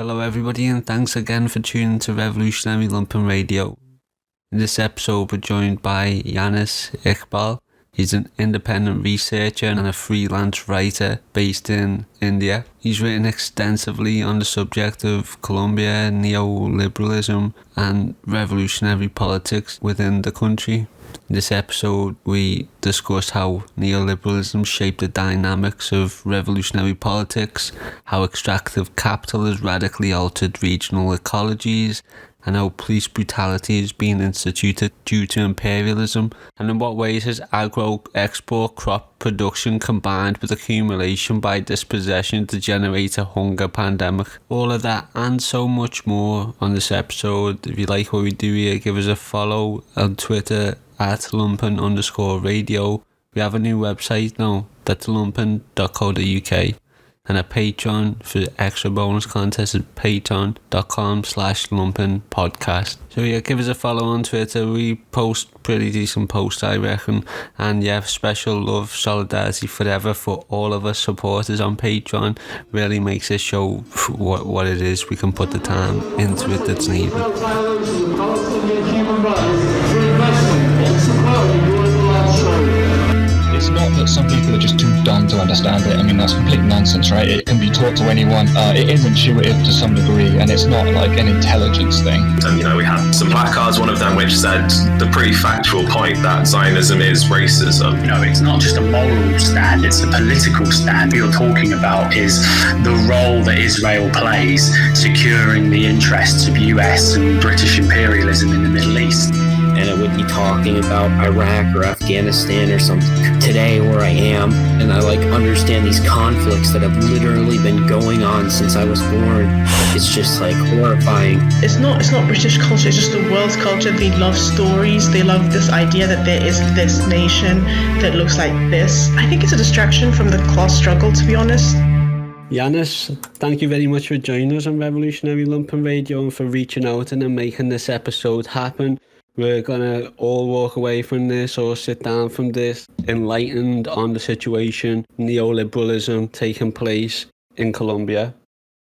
Hello everybody and thanks again for tuning to Revolutionary Lumpen Radio. In this episode we're joined by Yanis Iqbal. He's an independent researcher and a freelance writer based in India. He's written extensively on the subject of Colombia, neoliberalism and revolutionary politics within the country. In this episode, we discuss how neoliberalism shaped the dynamics of revolutionary politics, how extractive capital has radically altered regional ecologies, and how police brutality is being instituted due to imperialism, and in what ways has agro-export crop production combined with accumulation by dispossession to generate a hunger pandemic. All of that and so much more on this episode. If you like what we do here, give us a follow on Twitter at Lumpen_radio. We have a new website now, that's lumpen.co.uk, and a Patreon for extra bonus contests at patreon.com/lumpenpodcast. So yeah, give us a follow on Twitter. We post pretty decent posts, I reckon. And yeah, special love, solidarity forever for all of us supporters on Patreon. Really makes this show what it is. We can put the time into it that's needed. It's not that some people are just too dumb to understand it. I mean, that's complete nonsense, right? It can be taught to anyone. It is intuitive to some degree, and it's not like an intelligence thing. And, we had some placards, one of them which said the pretty factual point that Zionism is racism. It's not just a moral stand, it's a political stand. What you're talking about is the role that Israel plays securing the interests of US and British imperialism in the Middle East. And I would be talking about Iraq or Afghanistan or something today where I am, and I understand these conflicts that have literally been going on since I was born. It's just horrifying. It's not British culture, it's just the world's culture. They love stories, they love this idea that there is this nation that looks like this. I think it's a distraction from the class struggle, to be honest. Yanis, thank you very much for joining us on Revolutionary Lumpen Radio and for reaching out and then making this episode happen. We're going to all walk away from this or sit down from this enlightened on the situation, neoliberalism taking place in Colombia.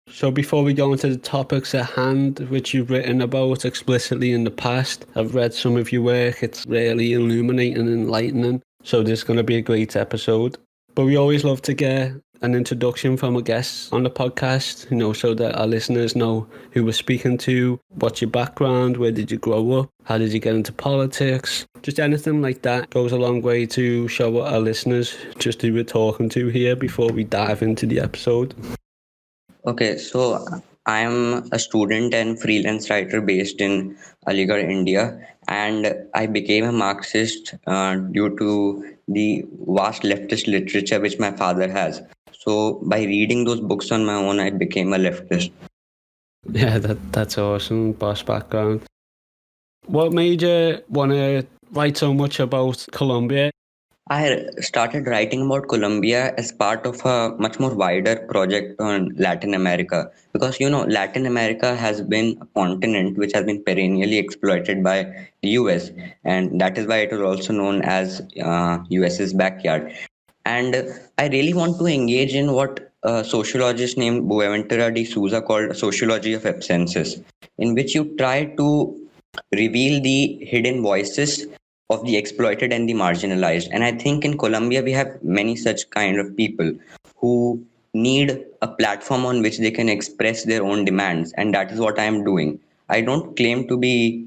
So before we go into the topics at hand, which you've written about explicitly in the past, I've read some of your work. It's really illuminating and enlightening. So this is going to be a great episode. But we always love to get an introduction from a guest on the podcast, so that our listeners know who we're speaking to, what's your background, where did you grow up, how did you get into politics, just anything like that goes a long way to show our listeners just who we're talking to here before we dive into the episode. Okay, so I'm a student and freelance writer based in Aligarh, India, and I became a Marxist due to the vast leftist literature which my father has. So by reading those books on my own, I became a leftist. Yeah, that's awesome, boss background. What made you want to write so much about Colombia? I started writing about Colombia as part of a much more wider project on Latin America, because Latin America has been a continent which has been perennially exploited by the US, and that is why it is also known as US's backyard. And I really want to engage in what a sociologist named Boaventura de Souza called sociology of absences, in which you try to reveal the hidden voices of the exploited and the marginalized. And I think in Colombia, we have many such kind of people who need a platform on which they can express their own demands. And that is what I am doing. I don't claim to be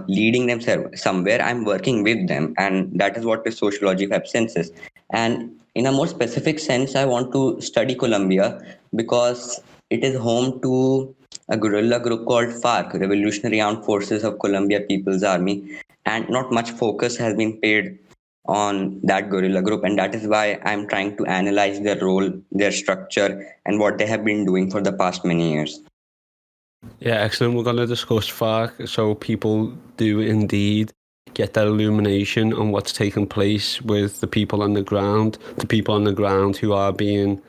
leading them somewhere. I'm working with them. And that is what is sociology of absences. And in a more specific sense, I want to study Colombia because it is home to a guerrilla group called FARC, Revolutionary Armed Forces of Colombia People's Army. And not much focus has been paid on that guerrilla group. And that is why I'm trying to analyze their role, their structure, and what they have been doing for the past many years. Yeah, excellent. We're going to discuss FARC, so people do indeed get that illumination on what's taking place with the people on the ground who are being,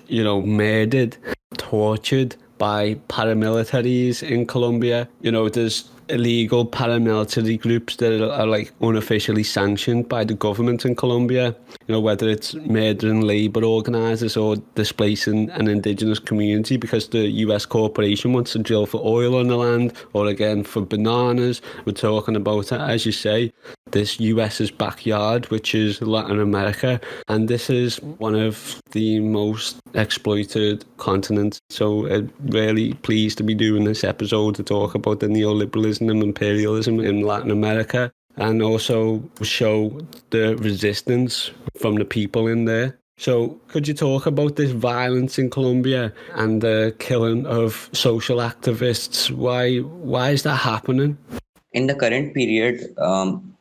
murdered, tortured by paramilitaries in Colombia. There's illegal paramilitary groups that are like unofficially sanctioned by the government in Colombia, whether it's murdering labour organisers or displacing an indigenous community because the US corporation wants to drill for oil on the land, or again for bananas. We're talking about, as you say, this US's backyard, which is Latin America, and this is one of the most exploited continents. So really pleased to be doing this episode to talk about the neoliberalism and imperialism in Latin America, and also show the resistance from the people in there. So could you talk about this violence in Colombia and the killing of social activists? Why is that happening? In the current period,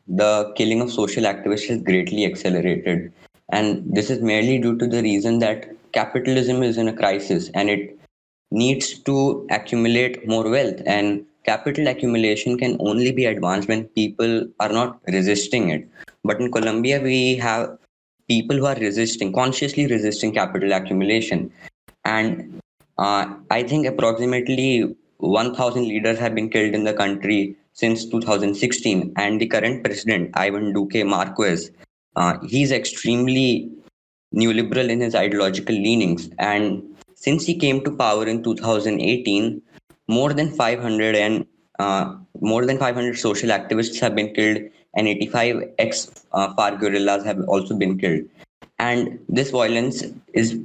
the killing of social activists has greatly accelerated. And this is merely due to the reason that capitalism is in a crisis and it needs to accumulate more wealth. And capital accumulation can only be advanced when people are not resisting it. But in Colombia, we have people who are consciously resisting capital accumulation. And I think approximately 1,000 leaders have been killed in the country since 2016. And the current president, Ivan Duque Marquez, he's extremely neoliberal in his ideological leanings. And since he came to power in 2018, more than 500 social activists have been killed, and 85 ex-FARC guerrillas have also been killed. And this violence is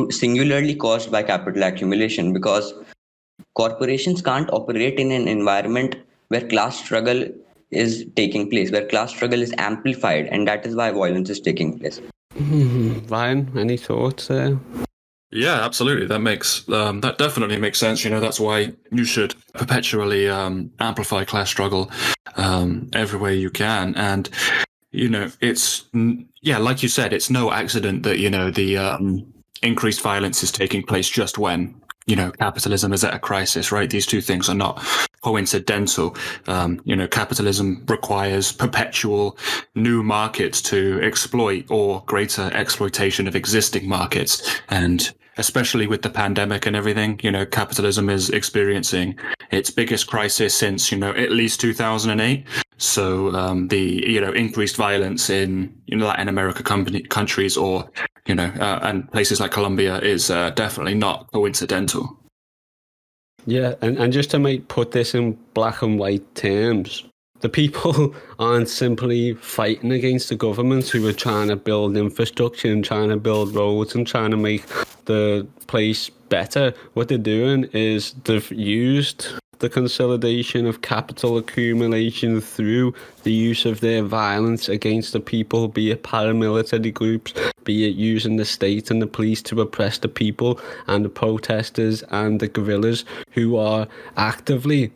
singularly caused by capital accumulation, because corporations can't operate in an environment where class struggle is taking place, where class struggle is amplified, and that is why violence is taking place. Ryan, any thoughts there? Yeah, absolutely. That definitely makes sense. That's why you should perpetually amplify class struggle everywhere you can. And it's like you said, it's no accident that the increased violence is taking place just when capitalism is at a crisis, right? These two things are not coincidental. Capitalism requires perpetual new markets to exploit, or greater exploitation of existing markets. And especially with the pandemic and everything, capitalism is experiencing its biggest crisis since, at least 2008. So the, increased violence in Latin America countries or, and places like Colombia is definitely not coincidental. Yeah, and just to put this in black and white terms, the people aren't simply fighting against the governments who are trying to build infrastructure and trying to build roads and trying to make the place better. What they're doing is they've used the consolidation of capital accumulation through the use of their violence against the people, be it paramilitary groups, be it using the state and the police to oppress the people and the protesters and the guerrillas who are actively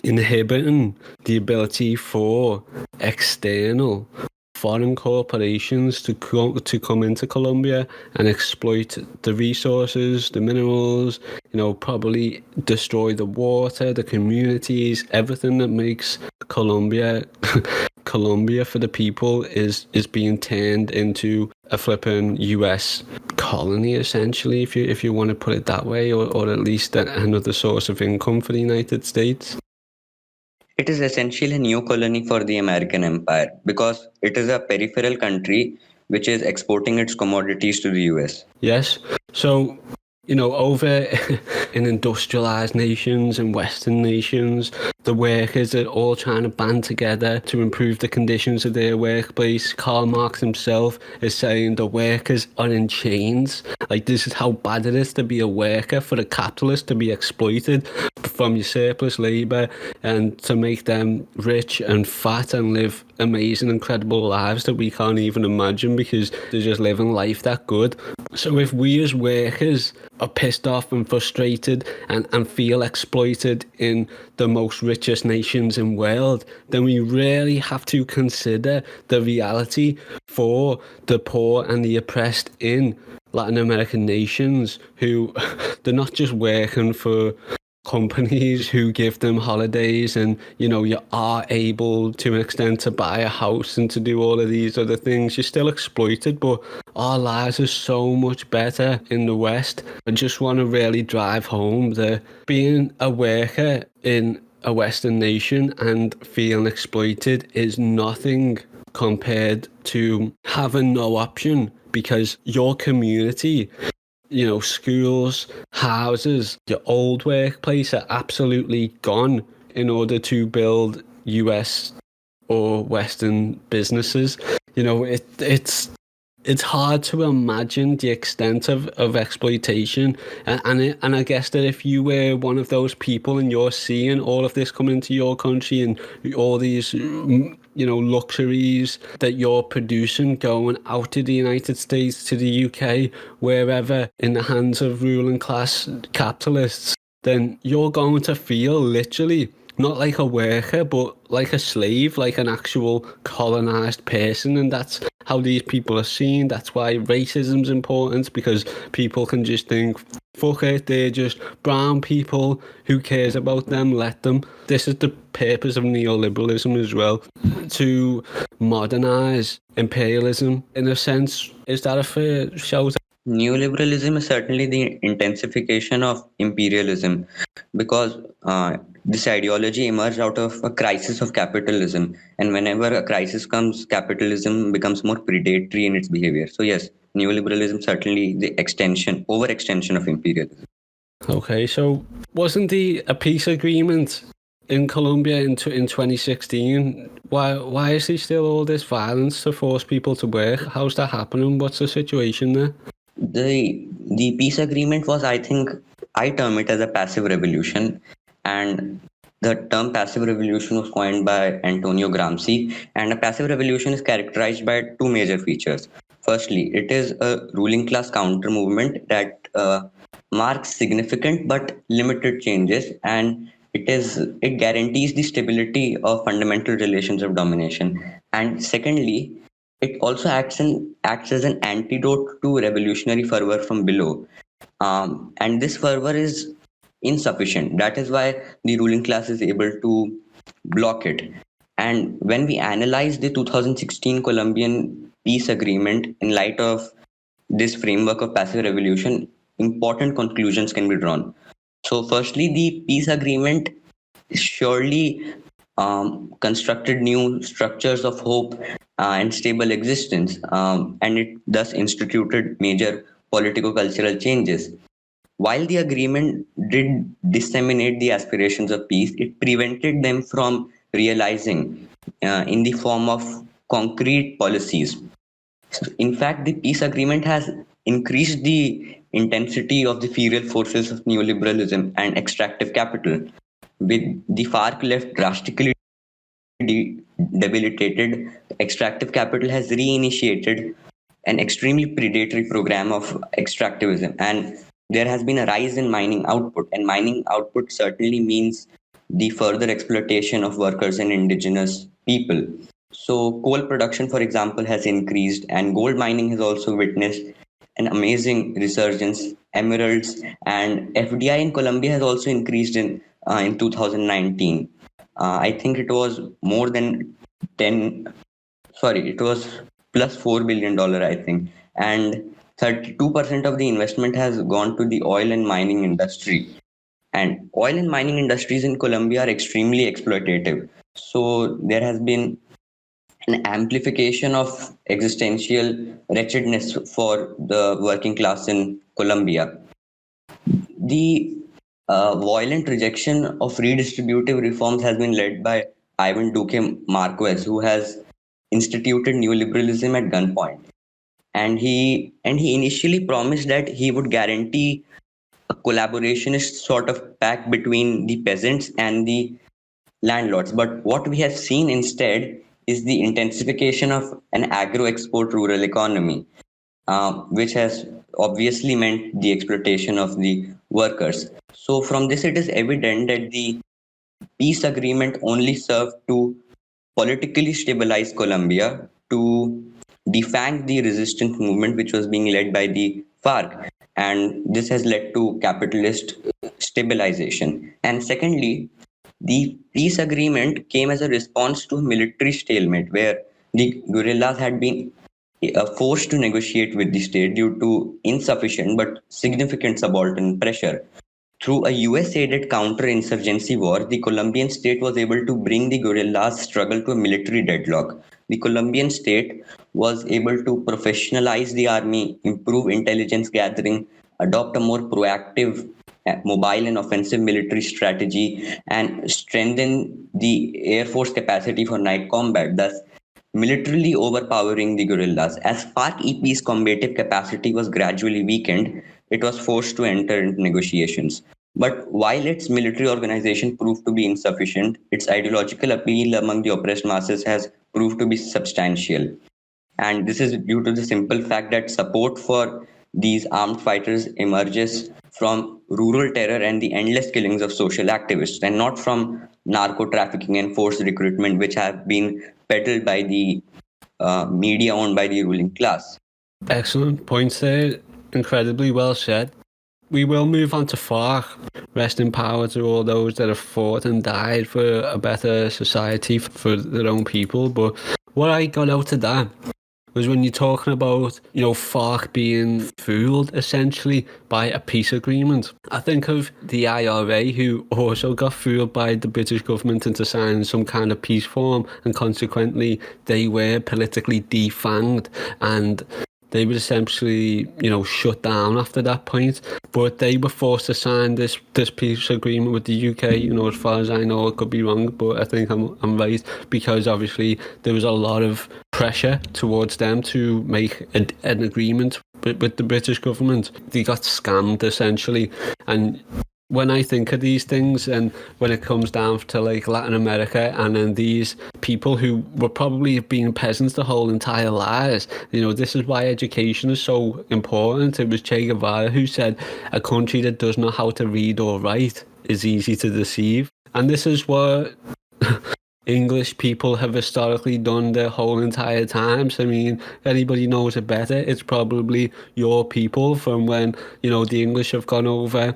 inhibiting the ability for external foreign corporations to come into Colombia and exploit the resources, the minerals, probably destroy the water, the communities, everything that makes Colombia for the people is being turned into a flipping US colony, essentially, if you want to put it that way, or at least another source of income for the United States. It is essentially a new colony for the American empire, because it is a peripheral country which is exporting its commodities to the US. Yes. So, over in industrialized nations and Western nations, the workers are all trying to band together to improve the conditions of their workplace. Karl Marx himself is saying the workers are in chains. Like, this is how bad it is to be a worker, for the capitalist to be exploited from your surplus labour and to make them rich and fat and live amazing, incredible lives that we can't even imagine because they're just living life that good. So if we as workers are pissed off and frustrated and feel exploited in the most richest nations in the world, then we really have to consider the reality for the poor and the oppressed in Latin American nations who they're not just working for companies who give them holidays and you are able to an extent to buy a house and to do all of these other things. You're still exploited, but our lives are so much better in the West. I just want to really drive home that being a worker in a Western nation and feeling exploited is nothing compared to having no option, because your community, you know, schools, houses, your old workplace are absolutely gone in order to build US or Western businesses. You know, it's hard to imagine the extent of exploitation, and I guess that if you were one of those people and you're seeing all of this coming into your country and all these, you know, luxuries that you're producing going out to the United States, to the UK, wherever, in the hands of ruling class capitalists, then you're going to feel literally not like a worker, but like a slave, like an actual colonized person. And that's how these people are seen. That's why racism's important, because people can just think, fuck it, they're just brown people, who cares about them, let them. This is the purpose of neoliberalism as well, to modernize imperialism. In a sense, is that a fair shout? Neoliberalism is certainly the intensification of imperialism, because this ideology emerged out of a crisis of capitalism. And whenever a crisis comes, capitalism becomes more predatory in its behavior. So yes, neoliberalism certainly the overextension of imperialism. Okay, so wasn't a peace agreement in Colombia in 2016? Why is there still all this violence to force people to work? How's that happening? What's the situation there? The peace agreement was, I think, I term it as a passive revolution, and the term passive revolution was coined by Antonio Gramsci. And a passive revolution is characterized by two major features. Firstly, it is a ruling class counter movement that marks significant but limited changes, and it guarantees the stability of fundamental relations of domination. And secondly, it also acts as an antidote to revolutionary fervor from below. And this fervor is insufficient. That is why the ruling class is able to block it. And when we analyze the 2016 Colombian peace agreement in light of this framework of passive revolution, important conclusions can be drawn. So firstly, the peace agreement surely constructed new structures of hope and stable existence, and it thus instituted major politico-cultural changes. While the agreement did disseminate the aspirations of peace, it prevented them from realizing in the form of concrete policies. In fact, the peace agreement has increased the intensity of the feral forces of neoliberalism and extractive capital, with the FARC left drastically debilitated. Extractive capital has reinitiated an extremely predatory program of extractivism, and there has been a rise in mining output, and mining output certainly means the further exploitation of workers and indigenous people. So coal production, for example, has increased, and gold mining has also witnessed an amazing resurgence. Emeralds and FDI in Colombia has also increased in 2019. I think it was more than it was plus $4 billion, I think. And 32% of the investment has gone to the oil and mining industry. And oil and mining industries in Colombia are extremely exploitative. So there has been an amplification of existential wretchedness for the working class in Colombia. The violent rejection of redistributive reforms has been led by Ivan Duque Marquez, who has instituted neoliberalism at gunpoint. And he initially promised that he would guarantee a collaborationist sort of pact between the peasants and the landlords. But what we have seen instead is the intensification of an agro-export rural economy, which has obviously meant the exploitation of the workers. So from this, it is evident that the peace agreement only served to politically stabilize Colombia, to defang the resistance movement which was being led by the FARC. And this has led to capitalist stabilization. And secondly, the peace agreement came as a response to military stalemate, where the guerrillas had been forced to negotiate with the state due to insufficient but significant subaltern pressure. Through a US-aided counter-insurgency war, the Colombian state was able to bring the guerrillas' struggle to a military deadlock. The Colombian state was able to professionalize the army, improve intelligence gathering, adopt a more proactive, mobile and offensive military strategy, and strengthen the air force capacity for night combat, thus militarily overpowering the guerrillas. As FARC-EP's combative capacity was gradually weakened, it was forced to enter into negotiations. But while its military organization proved to be insufficient, its ideological appeal among the oppressed masses has proved to be substantial. And this is due to the simple fact that support for these armed fighters emerges from rural terror and the endless killings of social activists, and not from narco trafficking and forced recruitment, which have been peddled by the media owned by the ruling class. Excellent points there. Incredibly well said. We will move on to FARC. Rest in power to all those that have fought and died for a better society for their own people. But what I got out of that was when you're talking about, FARC being fooled essentially by a peace agreement. I think of the IRA, who also got fooled by the British government into signing some kind of peace form, and consequently they were politically defanged and they were essentially, shut down after that point. But they were forced to sign this peace agreement with the UK. As far as I know, it could be wrong, but I think I'm right, because obviously there was a lot of pressure towards them to make an agreement with the British government. They got scammed essentially. And when I think of these things, and when it comes down to like Latin America, and then these people who were probably being peasants their whole entire lives, this is why education is so important. It was Che Guevara who said, a country that does not know how to read or write is easy to deceive. And this is what English people have historically done their whole entire times. I mean, anybody knows it better, it's probably your people from when, the English have gone over.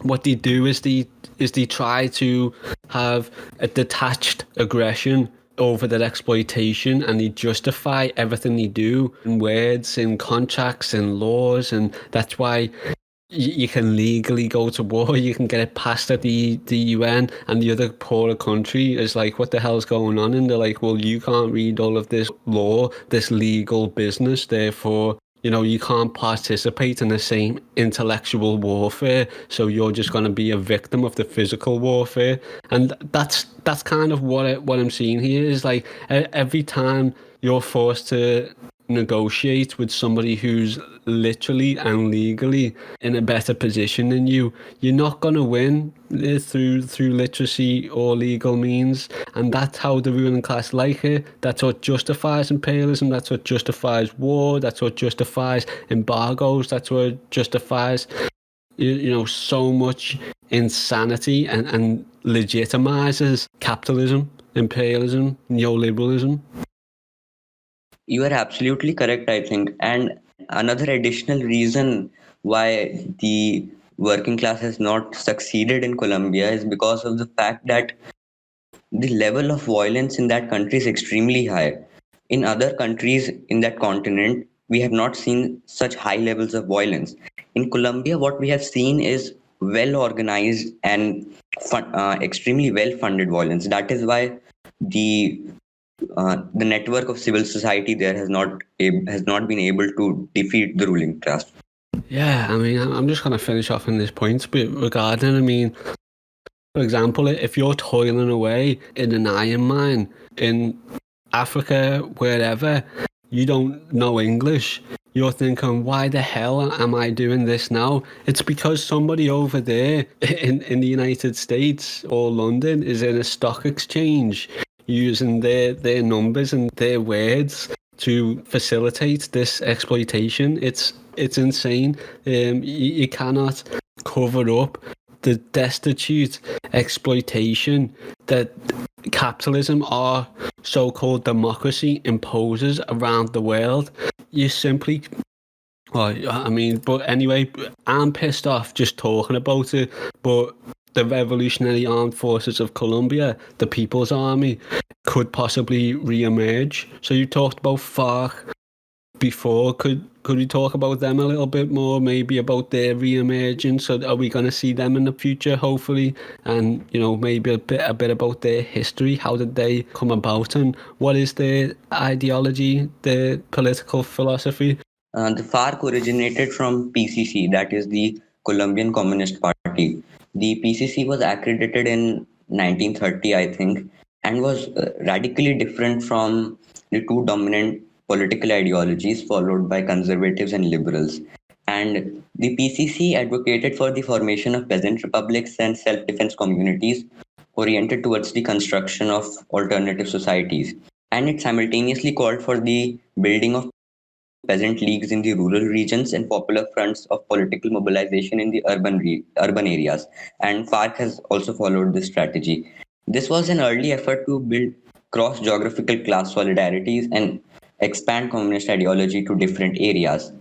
What they do is they try to have a detached aggression over their exploitation, and they justify everything they do in words, in contracts, in laws, and that's why you can legally go to war. You can get it passed at the UN, and the other poorer country is like, what the hell's going on? And they're like, well, you can't read all of this law, this legal business, therefore you can't participate in the same intellectual warfare, so you're just going to be a victim of the physical warfare. And that's kind of what I'm seeing here, is like every time you're forced to negotiate with somebody who's literally and legally in a better position than you, you're not going to win through literacy or legal means. And that's how the ruling class like it. That's what justifies imperialism. That's what justifies war. That's what justifies embargoes. That's what justifies so much insanity and legitimizes capitalism, imperialism, neoliberalism. You are absolutely correct, I think. And another additional reason why the working class has not succeeded in Colombia is because of the fact that the level of violence in that country is extremely high. In other countries in that continent, we have not seen such high levels of violence. In Colombia, what we have seen is well organized and extremely well funded violence. That is why the network of civil society there has not been able to defeat the ruling class. Yeah, I mean, I'm just going to finish off on this point, but regarding, I mean, for example, if you're toiling away in an iron mine in Africa, wherever, you don't know English, you're thinking, why the hell am I doing this now? It's because somebody over there in the United States or London is in a stock exchange using their numbers and their words to facilitate this exploitation. It's insane. You cannot cover up the destitute exploitation that capitalism or so-called democracy imposes around the world. You simply... but anyway, I'm pissed off just talking about it, but the Revolutionary Armed Forces of Colombia, the People's Army, could possibly re-emerge. So you talked about FARC. before. Could we talk about them a little bit more, maybe about their re-emergence? So are we going to see them in the future, hopefully? And, maybe a bit about their history. How did they come about, and what is their ideology, their political philosophy? The FARC originated from PCC, that is the Colombian Communist Party. The PCC was accredited in 1930, I think, and was radically different from the two dominant political ideologies followed by conservatives and liberals. And the PCC advocated for the formation of peasant republics and self-defense communities oriented towards the construction of alternative societies. And it simultaneously called for the building of peasant leagues in the rural regions and popular fronts of political mobilization in the urban areas. And FARC has also followed this strategy. This was an early effort to build cross-geographical class solidarities and expand communist ideology to different areas.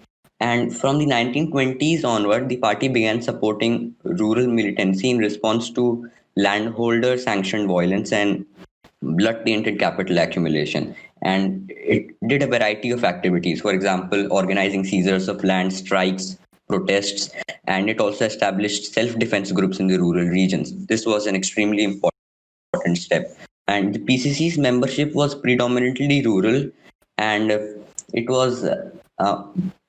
And from the 1920s onward, the party began supporting rural militancy in response to landholder-sanctioned violence and blood-tainted capital accumulation. And it did a variety of activities, for example, organizing seizures of land, strikes, protests, and it also established self-defense groups in the rural regions. This was an extremely important step. And the PCC's membership was predominantly rural, and it was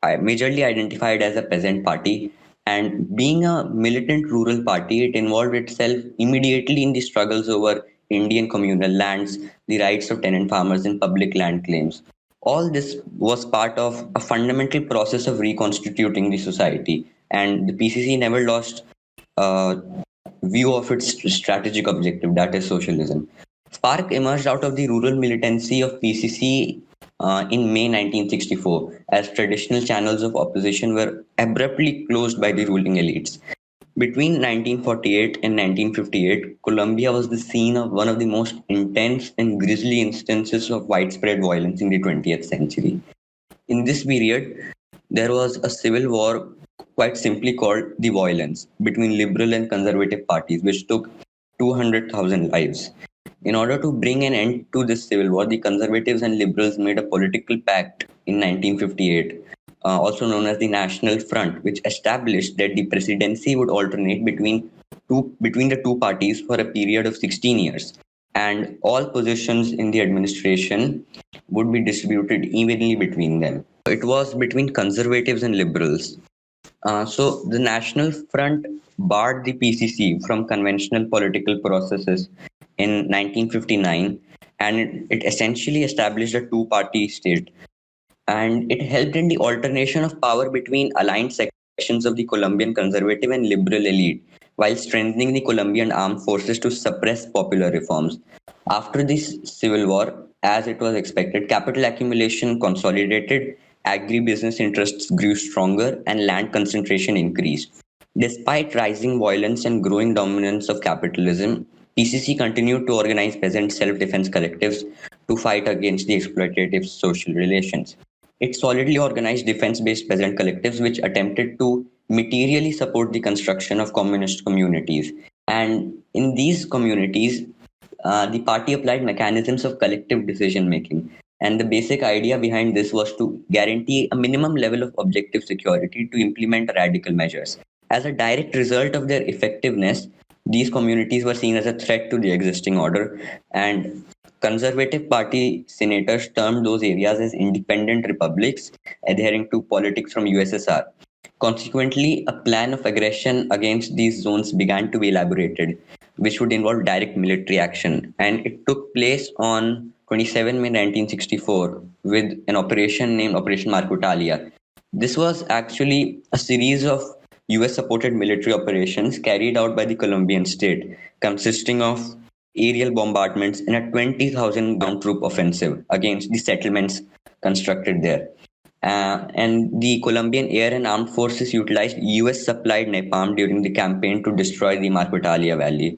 majorly identified as a peasant party. And being a militant rural party, it involved itself immediately in the struggles over Indian communal lands, the rights of tenant farmers, and public land claims. All this was part of a fundamental process of reconstituting the society, and the PCC never lost view of its strategic objective, that is socialism. FARC emerged out of the rural militancy of PCC in May 1964, as traditional channels of opposition were abruptly closed by the ruling elites. Between 1948 and 1958, Colombia was the scene of one of the most intense and grisly instances of widespread violence in the 20th century. In this period, there was a civil war, quite simply called the violence, between liberal and conservative parties, which took 200,000 lives. In order to bring an end to this civil war, the conservatives and liberals made a political pact in 1958. Also known as the National Front, which established that the presidency would alternate between the two parties for a period of 16 years, and all positions in the administration would be distributed evenly between them. It was between conservatives and liberals. So the National Front barred the PCC from conventional political processes in 1959, and it essentially established a two-party state. And it helped in the alternation of power between aligned sections of the Colombian conservative and liberal elite, while strengthening the Colombian armed forces to suppress popular reforms. After this civil war, as it was expected, capital accumulation consolidated, agribusiness interests grew stronger, and land concentration increased. Despite rising violence and growing dominance of capitalism, PCC continued to organize peasant self-defense collectives to fight against the exploitative social relations. It solidly organized defense-based peasant collectives which attempted to materially support the construction of communist communities. And in these communities, the party applied mechanisms of collective decision-making. And the basic idea behind this was to guarantee a minimum level of objective security to implement radical measures. As a direct result of their effectiveness, these communities were seen as a threat to the existing order, and Conservative Party senators termed those areas as independent republics adhering to politics from USSR. Consequently, a plan of aggression against these zones began to be elaborated, which would involve direct military action. And it took place on 27 May 1964 with an operation named Operation Marcutalia. This was actually a series of US-supported military operations carried out by the Colombian state, consisting of aerial bombardments and a 20,000 ground troop offensive against the settlements constructed there. And the Colombian air and armed forces utilized US-supplied napalm during the campaign to destroy the Marcutalia Valley.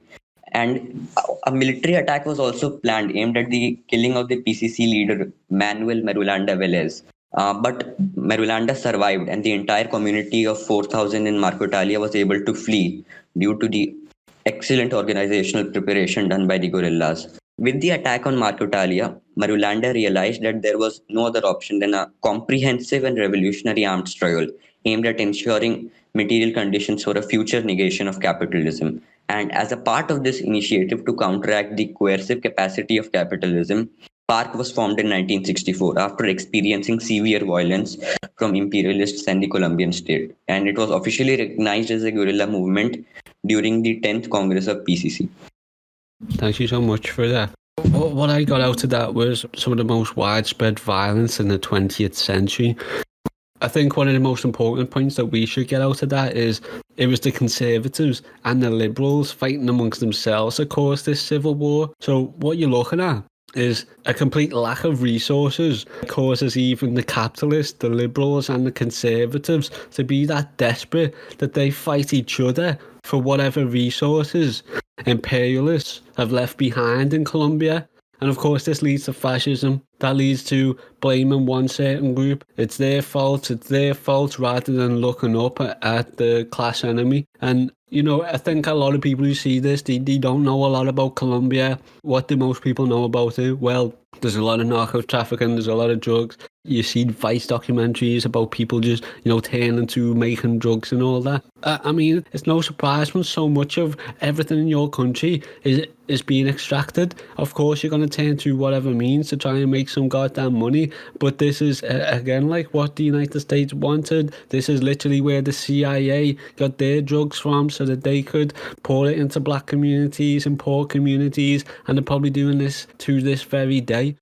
And a military attack was also planned aimed at the killing of the PCC leader Manuel Marulanda Velez. But Marulanda survived, and the entire community of 4,000 in Marcutalia was able to flee due to the excellent organizational preparation done by the guerrillas. With the attack on Marulanda realized that there was no other option than a comprehensive and revolutionary armed struggle aimed at ensuring material conditions for a future negation of capitalism. And as a part of this initiative to counteract the coercive capacity of capitalism, FARC was formed in 1964 after experiencing severe violence from imperialists and the Colombian state. And it was officially recognized as a guerrilla movement during the 10th Congress of PCC. Thank you so much for that. What I got out of that was some of the most widespread violence in the 20th century. I think one of the most important points that we should get out of that is it was the conservatives and the liberals fighting amongst themselves that caused this civil war. So what you're looking at is a complete lack of resources causes even the capitalists, the liberals and the conservatives to be that desperate that they fight each other for whatever resources imperialists have left behind in Colombia. And of course this leads to fascism. That leads to blaming one certain group. It's their fault rather than looking up at the class enemy. And you know, I think a lot of people who see this, they don't know a lot about Colombia. What do most people know about it? Well, there's a lot of narco trafficking, there's a lot of drugs. You see Vice documentaries about people just, turning to making drugs and all that. I mean, it's no surprise when so much of everything in your country is being extracted. Of course, you're going to turn to whatever means to try and make some goddamn money. But this is, again, like what the United States wanted. This is literally where the CIA got their drugs from so that they could pour it into black communities and poor communities. And they're probably doing this to this very day.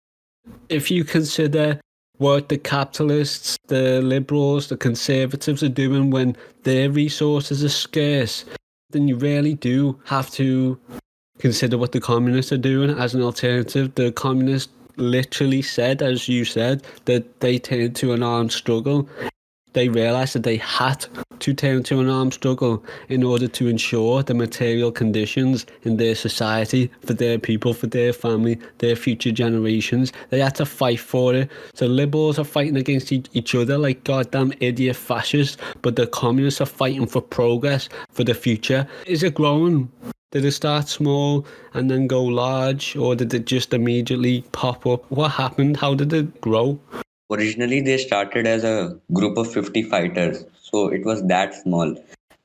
If you consider what the capitalists, the liberals, the conservatives are doing when their resources are scarce, then you really do have to consider what the communists are doing as an alternative. The communists literally said, as you said, that they turned to an armed struggle. They realised that they had to turn to an armed struggle in order to ensure the material conditions in their society for their people, for their family, their future generations. They had to fight for it. So liberals are fighting against each other like goddamn idiot fascists, but the communists are fighting for progress, for the future. Is it growing? Did it start small and then go large, or did it just immediately pop up? What happened? How did it grow? Originally, they started as a group of 50 fighters, so it was that small.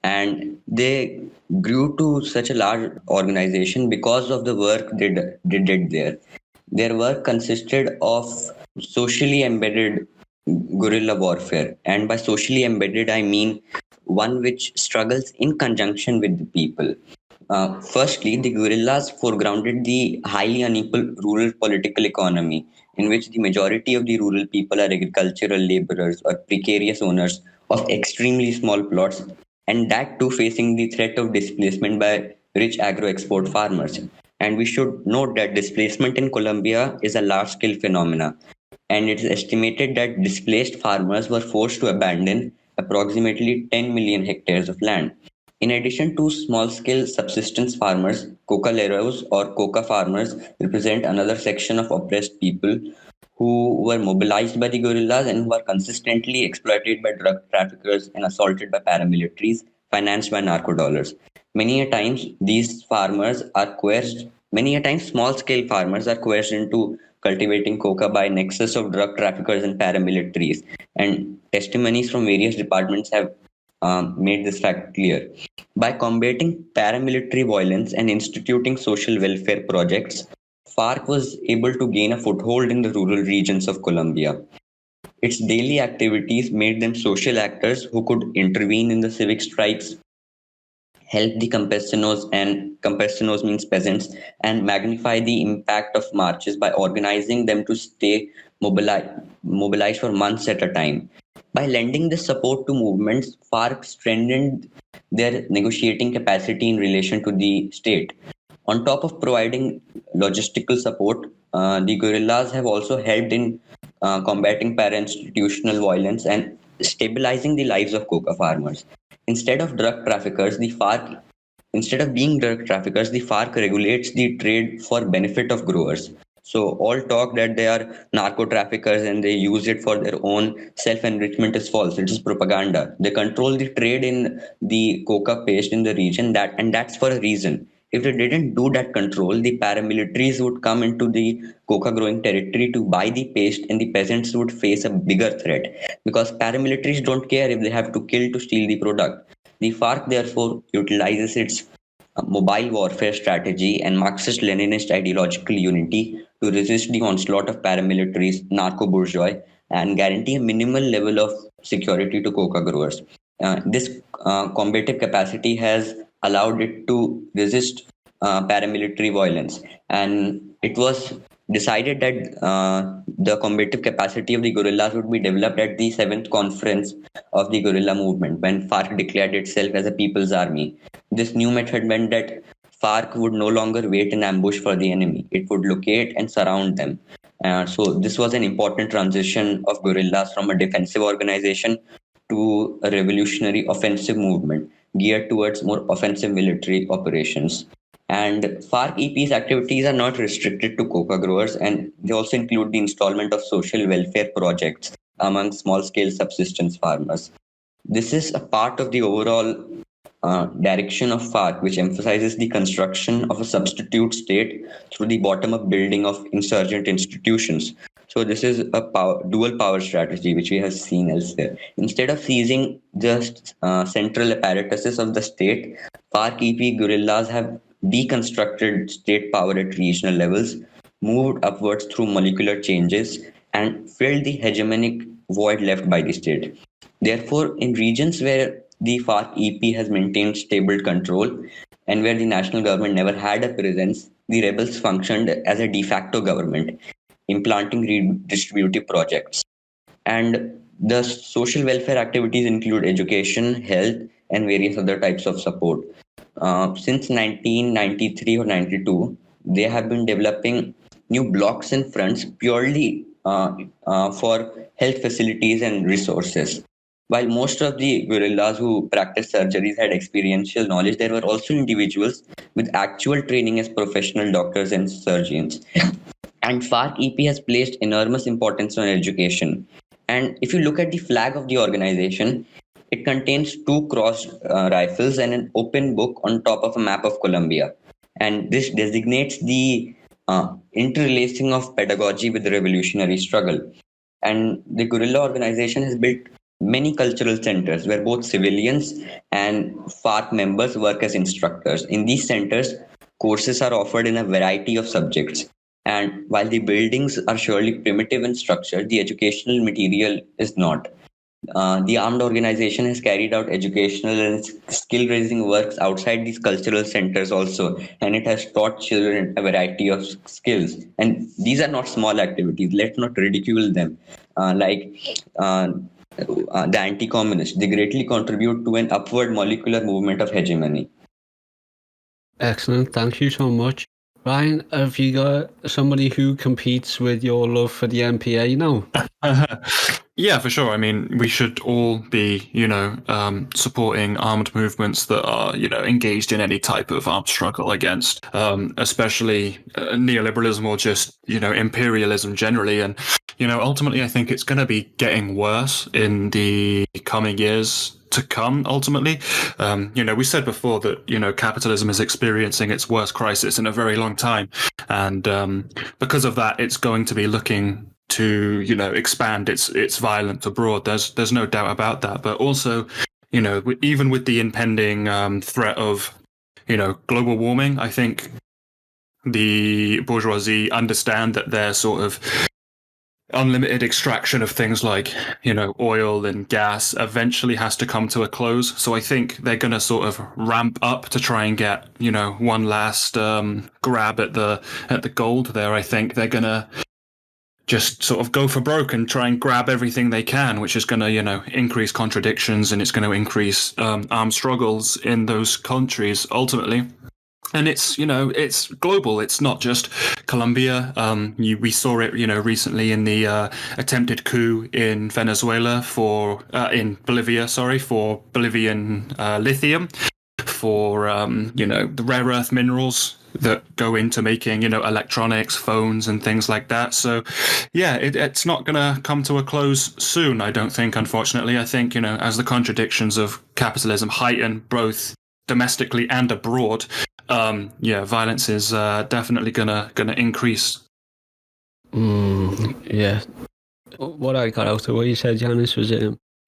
And they grew to such a large organization because of the work they did there. Their work consisted of socially embedded guerrilla warfare. And by socially embedded, I mean one which struggles in conjunction with the people. Firstly, the guerrillas foregrounded the highly unequal rural political economy, in which the majority of the rural people are agricultural laborers or precarious owners of extremely small plots, and that too facing the threat of displacement by rich agro-export farmers. And we should note that displacement in Colombia is a large-scale phenomenon, and it is estimated that displaced farmers were forced to abandon approximately 10 million hectares of land. In addition to small-scale subsistence farmers, cocaleros or coca farmers represent another section of oppressed people who were mobilized by the guerrillas and who are consistently exploited by drug traffickers and assaulted by paramilitaries financed by narco dollars. Many a times, small-scale farmers are coerced into cultivating coca by nexus of drug traffickers and paramilitaries. And testimonies from various departments have made this fact clear. By combating paramilitary violence and instituting social welfare projects, FARC was able to gain a foothold in the rural regions of Colombia. Its daily activities made them social actors who could intervene in the civic strikes, help the campesinos, and campesinos means peasants, and magnify the impact of marches by organizing them to stay mobilized for months at a time. By lending this support to movements, FARC strengthened their negotiating capacity in relation to the state. On top of providing logistical support, the guerrillas have also helped in combating para-institutional violence and stabilizing the lives of coca farmers. Instead of being drug traffickers, the FARC regulates the trade for benefit of growers. So all talk that they are narco traffickers and they use it for their own self-enrichment is false. It is propaganda. They control the trade in the coca paste in the region, and that's for a reason. if they didn't do that control, the paramilitaries would come into the coca growing territory to buy the paste, and the peasants would face a bigger threat because paramilitaries don't care if they have to kill to steal the product. The FARC therefore utilizes its mobile warfare strategy and Marxist-Leninist ideological unity to resist the onslaught of paramilitaries, narco-bourgeois, and guarantee a minimal level of security to coca growers. This combative capacity has allowed it to resist paramilitary violence, and it was decided that the combative capacity of the guerrillas would be developed at the 7th conference of the guerrilla movement when FARC declared itself as a people's army. This new method meant that FARC would no longer wait in ambush for the enemy. It would locate and surround them. So this was an important transition of guerrillas from a defensive organization to a revolutionary offensive movement geared towards more offensive military operations. And FARC EP's activities are not restricted to coca growers, and they also include the installment of social welfare projects among small-scale subsistence farmers. This is a part of the overall direction of FARC, which emphasizes the construction of a substitute state through the bottom-up building of insurgent institutions. So this is a dual power strategy, which we have seen elsewhere. Instead of seizing just central apparatuses of the state, FARC EP guerrillas have deconstructed state power at regional levels, moved upwards through molecular changes, and filled the hegemonic void left by the state. Therefore, in regions where the FARC EP has maintained stable control and where the national government never had a presence, the rebels functioned as a de facto government, implanting redistributive projects. And the social welfare activities include education, health, and various other types of support. Since 1993 or 92, they have been developing new blocks and fronts purely for health facilities and resources. While most of the guerrillas who practiced surgeries had experiential knowledge, there were also individuals with actual training as professional doctors and surgeons. And FARC EP has placed enormous importance on education. And if you look at the flag of the organization, it contains 2 crossed rifles and an open book on top of a map of Colombia. And this designates the interlacing of pedagogy with the revolutionary struggle. And the guerrilla organization has built many cultural centers where both civilians and FARC members work as instructors. In these centers, courses are offered in a variety of subjects. And while the buildings are surely primitive in structure, the educational material is not. The armed organization has carried out educational and skill-raising works outside these cultural centers also, and it has taught children a variety of skills. And these are not small activities. Let's not ridicule them. The anti-communists, they greatly contribute to an upward molecular movement of hegemony. Excellent, thank you so much. Ryan, have you got somebody who competes with your love for the MPA now? Yeah, for sure. I mean, we should all be, supporting armed movements that are, engaged in any type of armed struggle against, especially neoliberalism or just, imperialism generally. And, ultimately, I think it's going to be getting worse in the coming years to come, ultimately. We said before that, capitalism is experiencing its worst crisis in a very long time. And because of that, it's going to be looking to expand its violence abroad. There's no doubt about that. But also, even with the impending threat of global warming, I think the bourgeoisie understand that their sort of unlimited extraction of things like oil and gas eventually has to come to a close. So I think they're going to sort of ramp up to try and get one last grab at the gold there. I think they're going to just sort of go for broke and try and grab everything they can, which is going to, increase contradictions, and it's going to increase armed struggles in those countries ultimately. And it's, it's global. It's not just Colombia. We saw it, recently in the attempted coup in Venezuela for Bolivian lithium, for, the rare earth minerals that go into making, electronics, phones and things like that. So, yeah, it's not going to come to a close soon, I don't think, unfortunately. I think, as the contradictions of capitalism heighten both domestically and abroad, violence is definitely gonna increase. Yeah. What I got out of what you said, Yanis, was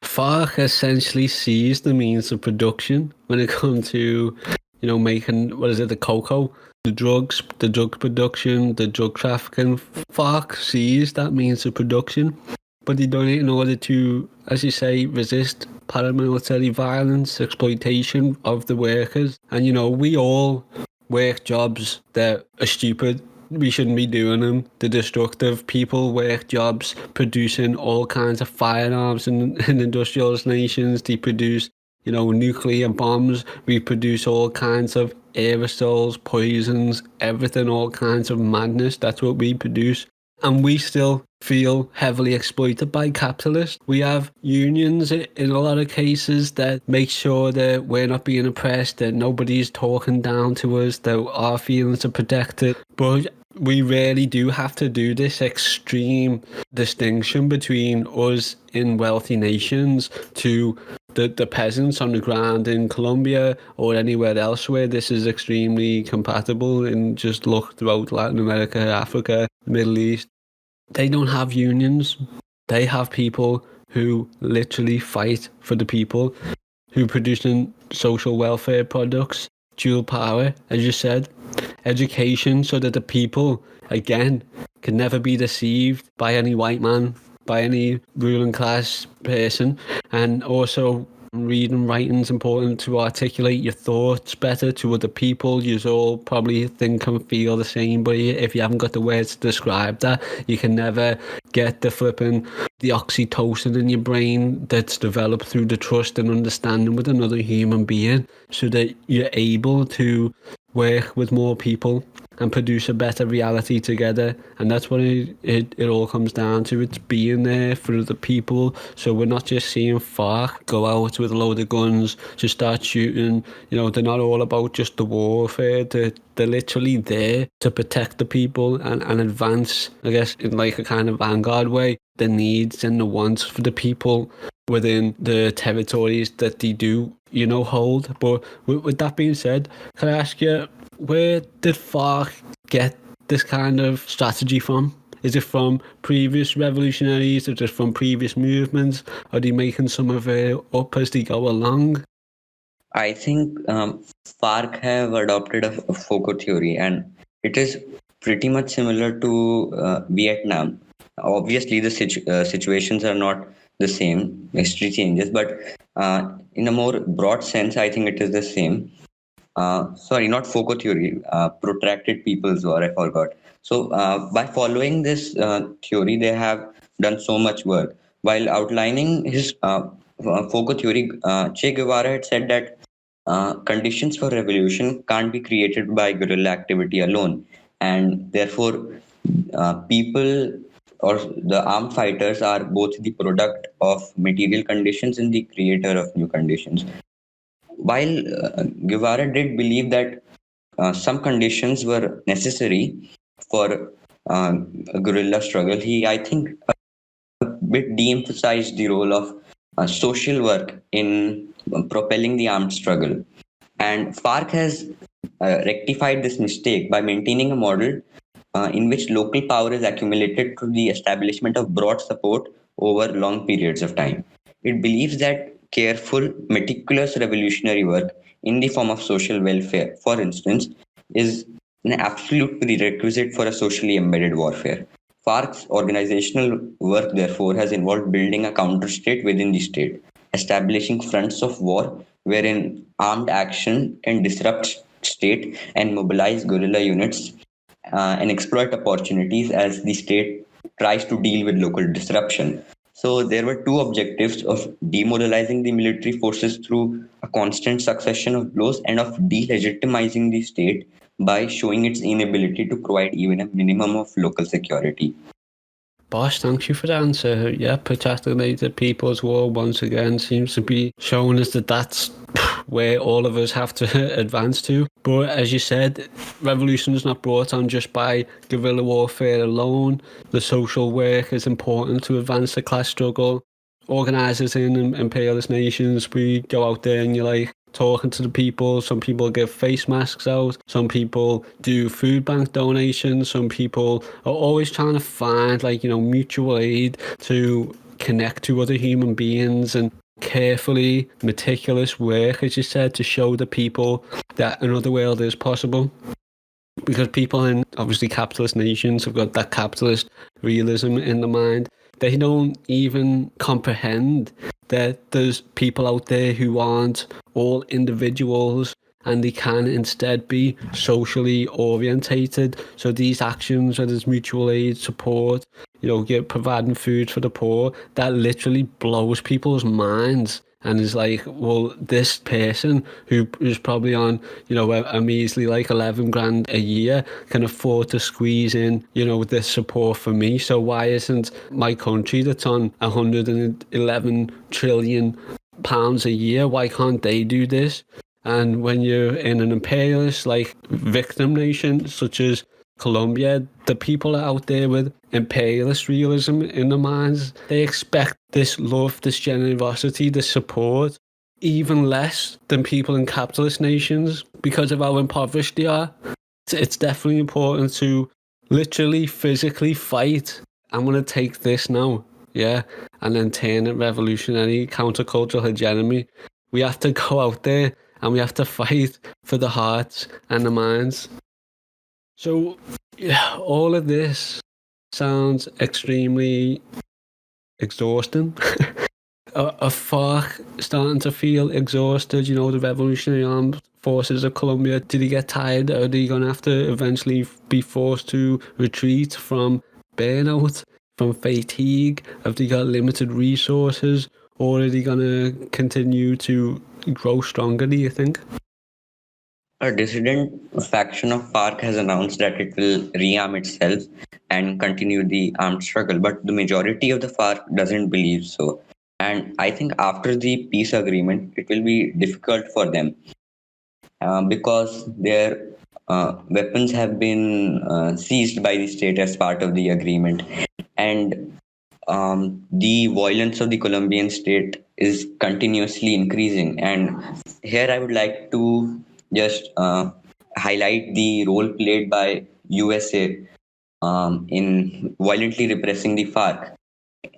FARC essentially seized the means of production when it comes to, making, the cocoa, the drug production, the drug trafficking. FARC seized that means of production, but they done it in order to, as you say, resist paramilitary violence, exploitation of the workers. And, we all work jobs that are stupid. We shouldn't be doing them. The destructive people work jobs producing all kinds of firearms in industrialist nations. They produce, nuclear bombs. We produce all kinds of aerosols, poisons, everything, all kinds of madness. That's what we produce. And we still feel heavily exploited by capitalists. We have unions in a lot of cases that make sure that we're not being oppressed, that nobody's talking down to us, that our feelings are protected. But we really do have to do this extreme distinction between us in wealthy nations to the peasants on the ground in Colombia or anywhere else where this is extremely compatible. And just look throughout Latin America, Africa, the Middle East. They don't have unions. They have people who literally fight for the people, who producing social welfare products, dual power, as you said, education, so that the people, again, can never be deceived by any white man, by any ruling class person. And also, reading and writing is important to articulate your thoughts better to other people. You all probably think and feel the same, but if you haven't got the words to describe that, you can never get the oxytocin in your brain that's developed through the trust and understanding with another human being, so that you're able to work with more people and produce a better reality together. And that's what it all comes down to. It's being there for the people. So we're not just seeing FARC go out with a load of guns to start shooting. They're not all about just the warfare. They're literally there to protect the people and advance, I guess, in like a kind of vanguard way, the needs and the wants for the people within the territories that they do, hold. But with that being said, can I ask you, where did FARC get this kind of strategy from? Is it from previous revolutionaries? Is it from previous movements? Are they making some of it up as they go along? I think FARC have adopted a Foucault theory, and it is pretty much similar to Vietnam. Obviously, the situations are not the same. History changes, but in a more broad sense, I think it is the same. Sorry, not Foucault theory, protracted people's war, I forgot. So by following this theory, they have done so much work. While outlining his Foucault theory, Che Guevara had said that conditions for revolution can't be created by guerrilla activity alone. And therefore, people or the armed fighters are both the product of material conditions and the creator of new conditions. While Guevara did believe that some conditions were necessary for a guerrilla struggle, he, I think, a bit de-emphasized the role of social work in propelling the armed struggle. And FARC has rectified this mistake by maintaining a model in which local power is accumulated through the establishment of broad support over long periods of time. It believes that careful, meticulous revolutionary work in the form of social welfare, for instance, is an absolute prerequisite for a socially embedded warfare. FARC's organizational work, therefore, has involved building a counter-state within the state, establishing fronts of war wherein armed action can disrupt state and mobilize guerrilla units and exploit opportunities as the state tries to deal with local disruption. So there were two objectives of demoralizing the military forces through a constant succession of blows and of delegitimizing the state by showing its inability to provide even a minimum of local security. Boss, thank you for the answer. Yeah, protecting the People's War once again seems to be showing us that that's where all of us have to advance to. But as you said, revolution is not brought on just by guerrilla warfare alone. The social work is important to advance the class struggle. Organisers in imperialist nations, we go out there and you're like, talking to the people. Some people give face masks out. Some people do food bank donations. Some people are always trying to find, like, you know, mutual aid to connect to other human beings, and carefully, meticulous work, as you said, to show the people that another world is possible. Because people in obviously capitalist nations have got that capitalist realism in the mind. They don't even comprehend that there's people out there who aren't all individuals, and they can instead be socially orientated. So these actions, whether it's mutual aid, support, you know, you're providing food for the poor, that literally blows people's minds. And is like, well, this person who's probably on, you know, a measly like 11 grand a year can afford to squeeze in, you know, this support for me. So why isn't my country that's on 111 trillion pounds a year, why can't they do this? And when you're in an imperialist, like, victim nation such as Colombia, the people out there with imperialist realism in their minds, they expect this love, this generosity, this support, even less than people in capitalist nations because of how impoverished they are. It's definitely important to literally physically fight. I'm going to take this now, yeah, and then turn it revolutionary, countercultural hegemony. We have to go out there and we have to fight for the hearts and the minds. So, yeah, all of this sounds extremely exhausting. Are FARC starting to feel exhausted? You know, the Revolutionary Armed Forces of Colombia, did they get tired? Are they going to have to eventually be forced to retreat from burnout, from fatigue? Have they got limited resources? Or are they going to continue to grow stronger, do you think? A dissident faction of FARC has announced that it will rearm itself and continue the armed struggle, but the majority of the FARC doesn't believe so. And I think after the peace agreement, it will be difficult for them because their weapons have been seized by the state as part of the agreement. And the violence of the Colombian state is continuously increasing. And here I would like to just highlight the role played by USA in violently repressing the FARC.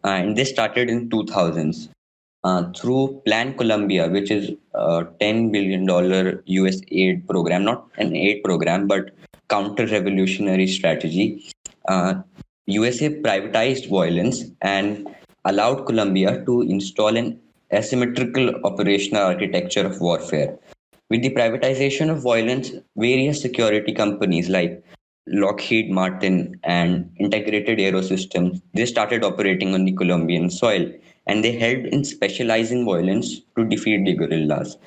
And this started in 2000s through Plan Colombia, which is a $10 billion US aid program, not an aid program, but counter-revolutionary strategy. USA privatized violence and allowed Colombia to install an asymmetrical operational architecture of warfare. With the privatization of violence, various security companies like Lockheed Martin and Integrated Aerosystems, they started operating on the Colombian soil, and they helped in specializing violence to defeat the guerrillas.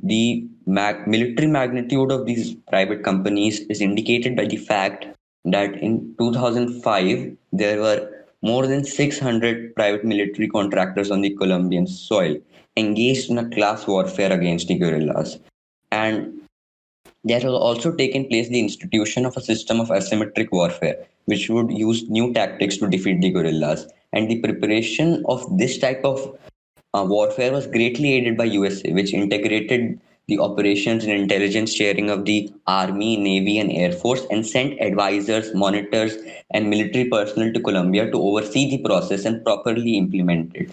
The military magnitude of these private companies is indicated by the fact that in 2005, there were more than 600 private military contractors on the Colombian soil engaged in a class warfare against the guerrillas. And there has also taken place the institution of a system of asymmetric warfare, which would use new tactics to defeat the guerrillas. And the preparation of this type of warfare was greatly aided by USA, which integrated the operations and intelligence sharing of the Army, Navy, and Air Force, and sent advisors, monitors, and military personnel to Colombia to oversee the process and properly implement it.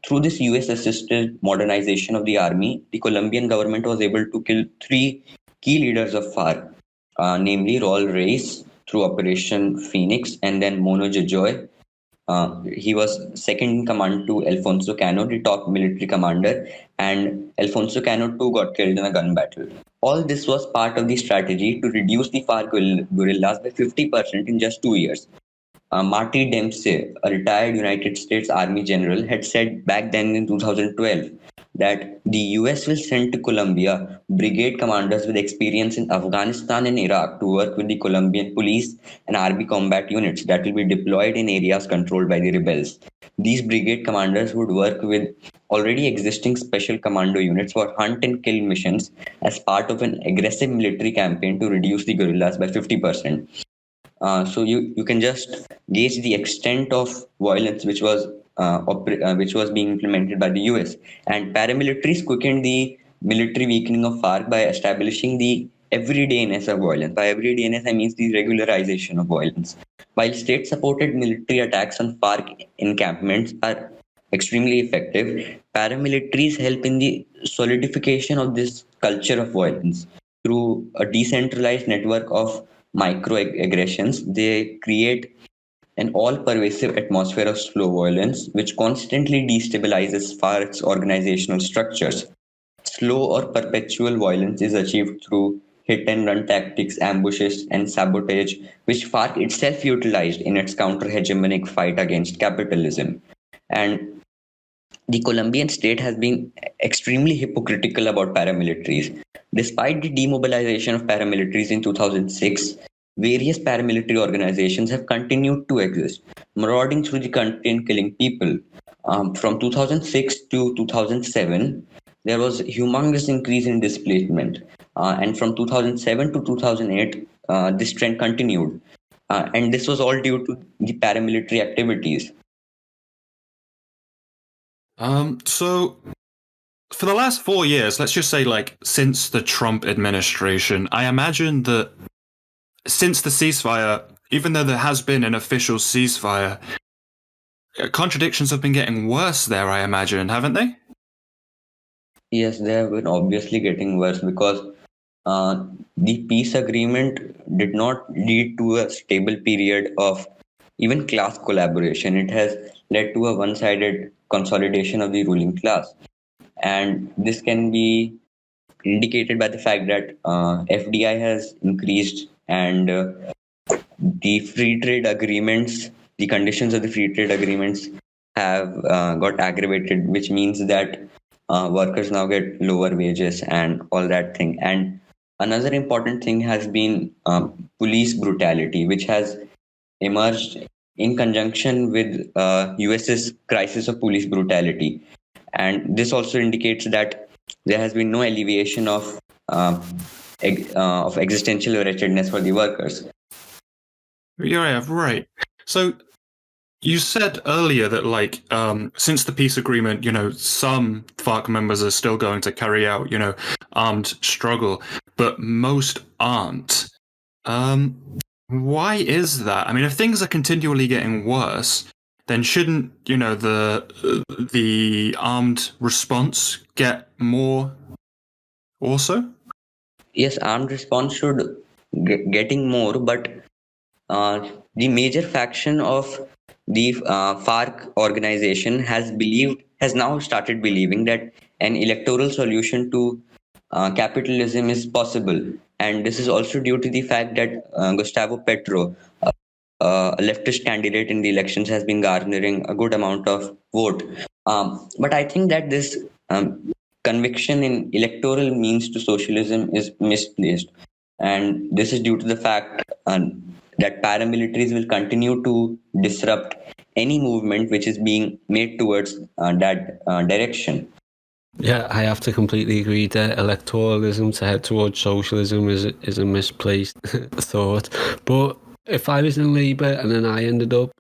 Through this US-assisted modernization of the army, the Colombian government was able to kill 3 key leaders of FARC, namely Raul Reyes through Operation Phoenix, and then Mono Jojoy. He was second in command to Alfonso Cano, the top military commander, and Alfonso Cano too got killed in a gun battle. All this was part of the strategy to reduce the FARC guerrillas by 50% in just 2 years. Marty Dempsey, a retired United States Army general, had said back then in 2012 that the US will send to Colombia brigade commanders with experience in Afghanistan and Iraq to work with the Colombian police and army combat units that will be deployed in areas controlled by the rebels. These brigade commanders would work with already existing special commando units for hunt and kill missions as part of an aggressive military campaign to reduce the guerrillas by 50%. So you can just gauge the extent of violence which was being implemented by the US. And paramilitaries quickened the military weakening of FARC by establishing the everydayness of violence. By everydayness, I mean the regularization of violence. While state-supported military attacks on FARC encampments are extremely effective, paramilitaries help in the solidification of this culture of violence. Through a decentralized network of microaggressions, they create an all-pervasive atmosphere of slow violence, which constantly destabilizes FARC's organizational structures. Slow or perpetual violence is achieved through hit-and-run tactics, ambushes, and sabotage, which FARC itself utilized in its counter-hegemonic fight against capitalism. And the Colombian state has been extremely hypocritical about paramilitaries. Despite the demobilization of paramilitaries in 2006, various paramilitary organizations have continued to exist, marauding through the country and killing people. From 2006 to 2007, there was a humongous increase in displacement. And from 2007 to 2008, this trend continued. And this was all due to the paramilitary activities. So for the last 4 years, let's just say like since the Trump administration, I imagine that since the ceasefire, even though there has been an official ceasefire, contradictions have been getting worse there, I imagine, haven't they? Yes, they have been obviously getting worse because the peace agreement did not lead to a stable period of even class collaboration. It has led to a one-sided consolidation of the ruling class. And this can be indicated by the fact that FDI has increased and the free trade agreements, the conditions of the free trade agreements have got aggravated, which means that workers now get lower wages and all that thing. And another important thing has been police brutality, which has emerged in conjunction with US's crisis of police brutality. And this also indicates that there has been no alleviation of existential wretchedness for the workers. Yeah, right. So you said earlier that, like, since the peace agreement, some FARC members are still going to carry out, armed struggle, but most aren't. Why is that? I mean, if things are continually getting worse, then shouldn't, the armed response get more also? Yes, armed response should getting more, but the major faction of the FARC organization has now started believing that an electoral solution to capitalism is possible, and this is also due to the fact that Gustavo Petro, a leftist candidate in the elections, has been garnering a good amount of vote. But I think that this conviction in electoral means to socialism is misplaced, and this is due to the fact that paramilitaries will continue to disrupt any movement which is being made towards that direction. Yeah, I have to completely agree that electoralism to head towards socialism is a misplaced thought. But if I was in Labour and then I ended up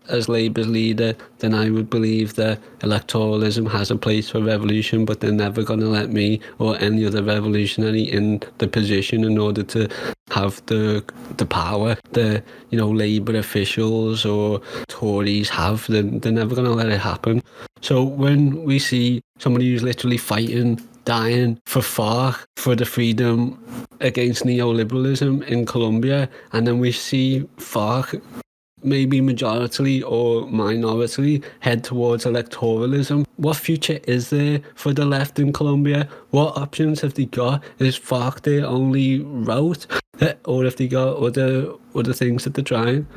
as Labour's leader, then I would believe that electoralism has a place for revolution, but they're never going to let me or any other revolutionary in the position in order to have the power that Labour officials or Tories have. They're never going to let it happen. So when we see somebody who's literally fighting, dying for FARC, for the freedom against neoliberalism in Colombia, and then we see FARC maybe majority or minority head towards electoralism, what future is there for the left in Colombia? What options have they got? Is FARC their only route, or have they got other things that they're trying?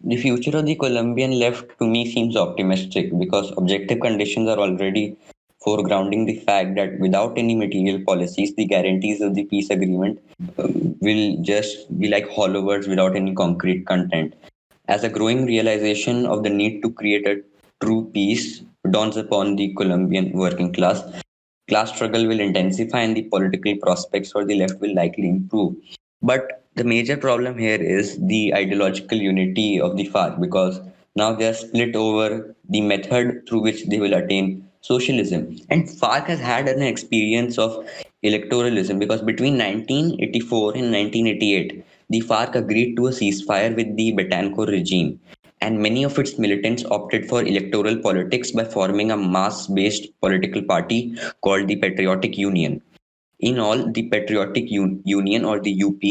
The future of the Colombian left to me seems optimistic because objective conditions are already foregrounding the fact that without any material policies, the guarantees of the peace agreement will just be like hollow words without any concrete content. As a growing realization of the need to create a true peace dawns upon the Colombian working class, class struggle will intensify and the political prospects for the left will likely improve. But the major problem here is the ideological unity of the FARC, because now they are split over the method through which they will attain socialism. And FARC has had an experience of electoralism because between 1984 and 1988, the FARC agreed to a ceasefire with the Betancourt regime, and many of its militants opted for electoral politics by forming a mass-based political party called the Patriotic Union. In all, the Patriotic Union, or the UP,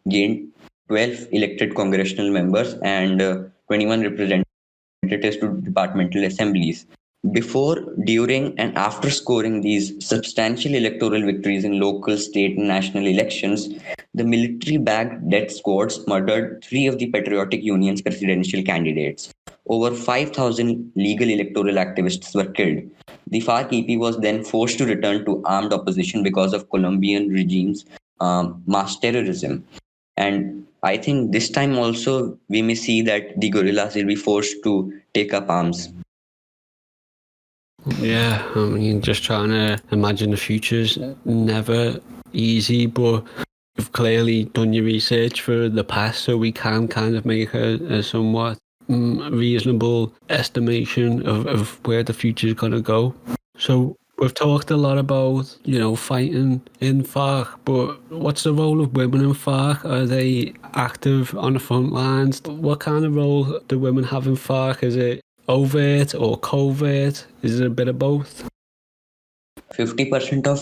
gained 12 elected congressional members and 21 representatives to departmental assemblies. Before, during, and after scoring these substantial electoral victories in local, state, and national elections, the military backed death squads murdered three of the Patriotic Union's presidential candidates. Over 5,000 legal electoral activists were killed. The FARC-EP was then forced to return to armed opposition because of Colombian regime's mass terrorism. And I think this time also we may see that the guerrillas will be forced to take up arms. Yeah, I mean, just trying to imagine the future's never easy, but you've clearly done your research for the past, so we can kind of make a somewhat reasonable estimation of where the future is going to go. So we've talked a lot about, fighting in FARC, but what's the role of women in FARC? Are they active on the front lines? What kind of role do women have in FARC? Is it overt or covert? Is it a bit of both? 50% of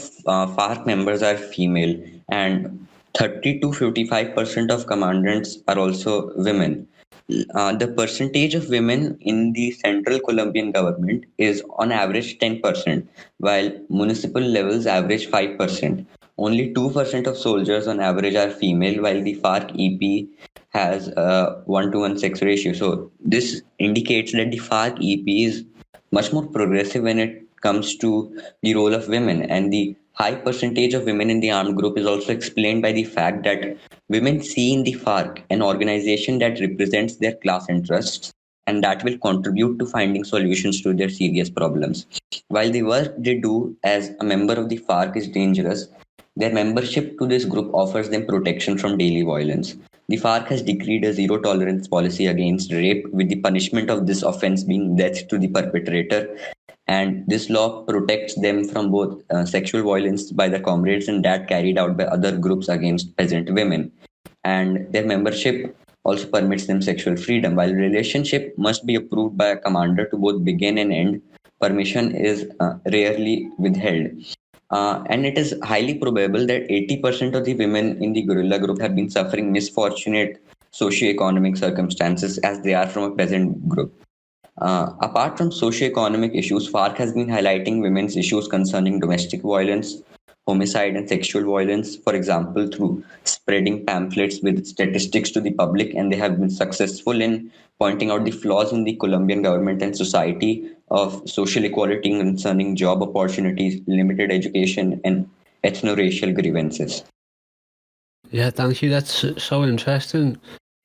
FARC members are female, and 30 to 55% of commandants are also women. The percentage of women in the central Colombian government is on average 10%, while municipal levels average 5%. Only 2% of soldiers on average are female, while the FARC-EP has a 1-to-1 sex ratio. So this indicates that the FARC-EP is much more progressive when it comes to the role of women, and the high percentage of women in the armed group is also explained by the fact that women see in the FARC an organization that represents their class interests and that will contribute to finding solutions to their serious problems. While the work they do as a member of the FARC is dangerous, their membership to this group offers them protection from daily violence. The FARC has decreed a zero-tolerance policy against rape, with the punishment of this offense being death to the perpetrator. And this law protects them from both sexual violence by their comrades and that carried out by other groups against peasant women. And their membership also permits them sexual freedom. While relationship must be approved by a commander to both begin and end, permission is rarely withheld. And it is highly probable that 80% of the women in the guerrilla group have been suffering misfortunate socio-economic circumstances as they are from a peasant group. Apart from socio-economic issues, FARC has been highlighting women's issues concerning domestic violence, homicide and sexual violence, for example, through spreading pamphlets with statistics to the public, and they have been successful in pointing out the flaws in the Colombian government and society of social equality concerning job opportunities, limited education, and ethno-racial grievances. Yeah, thank you. That's so interesting.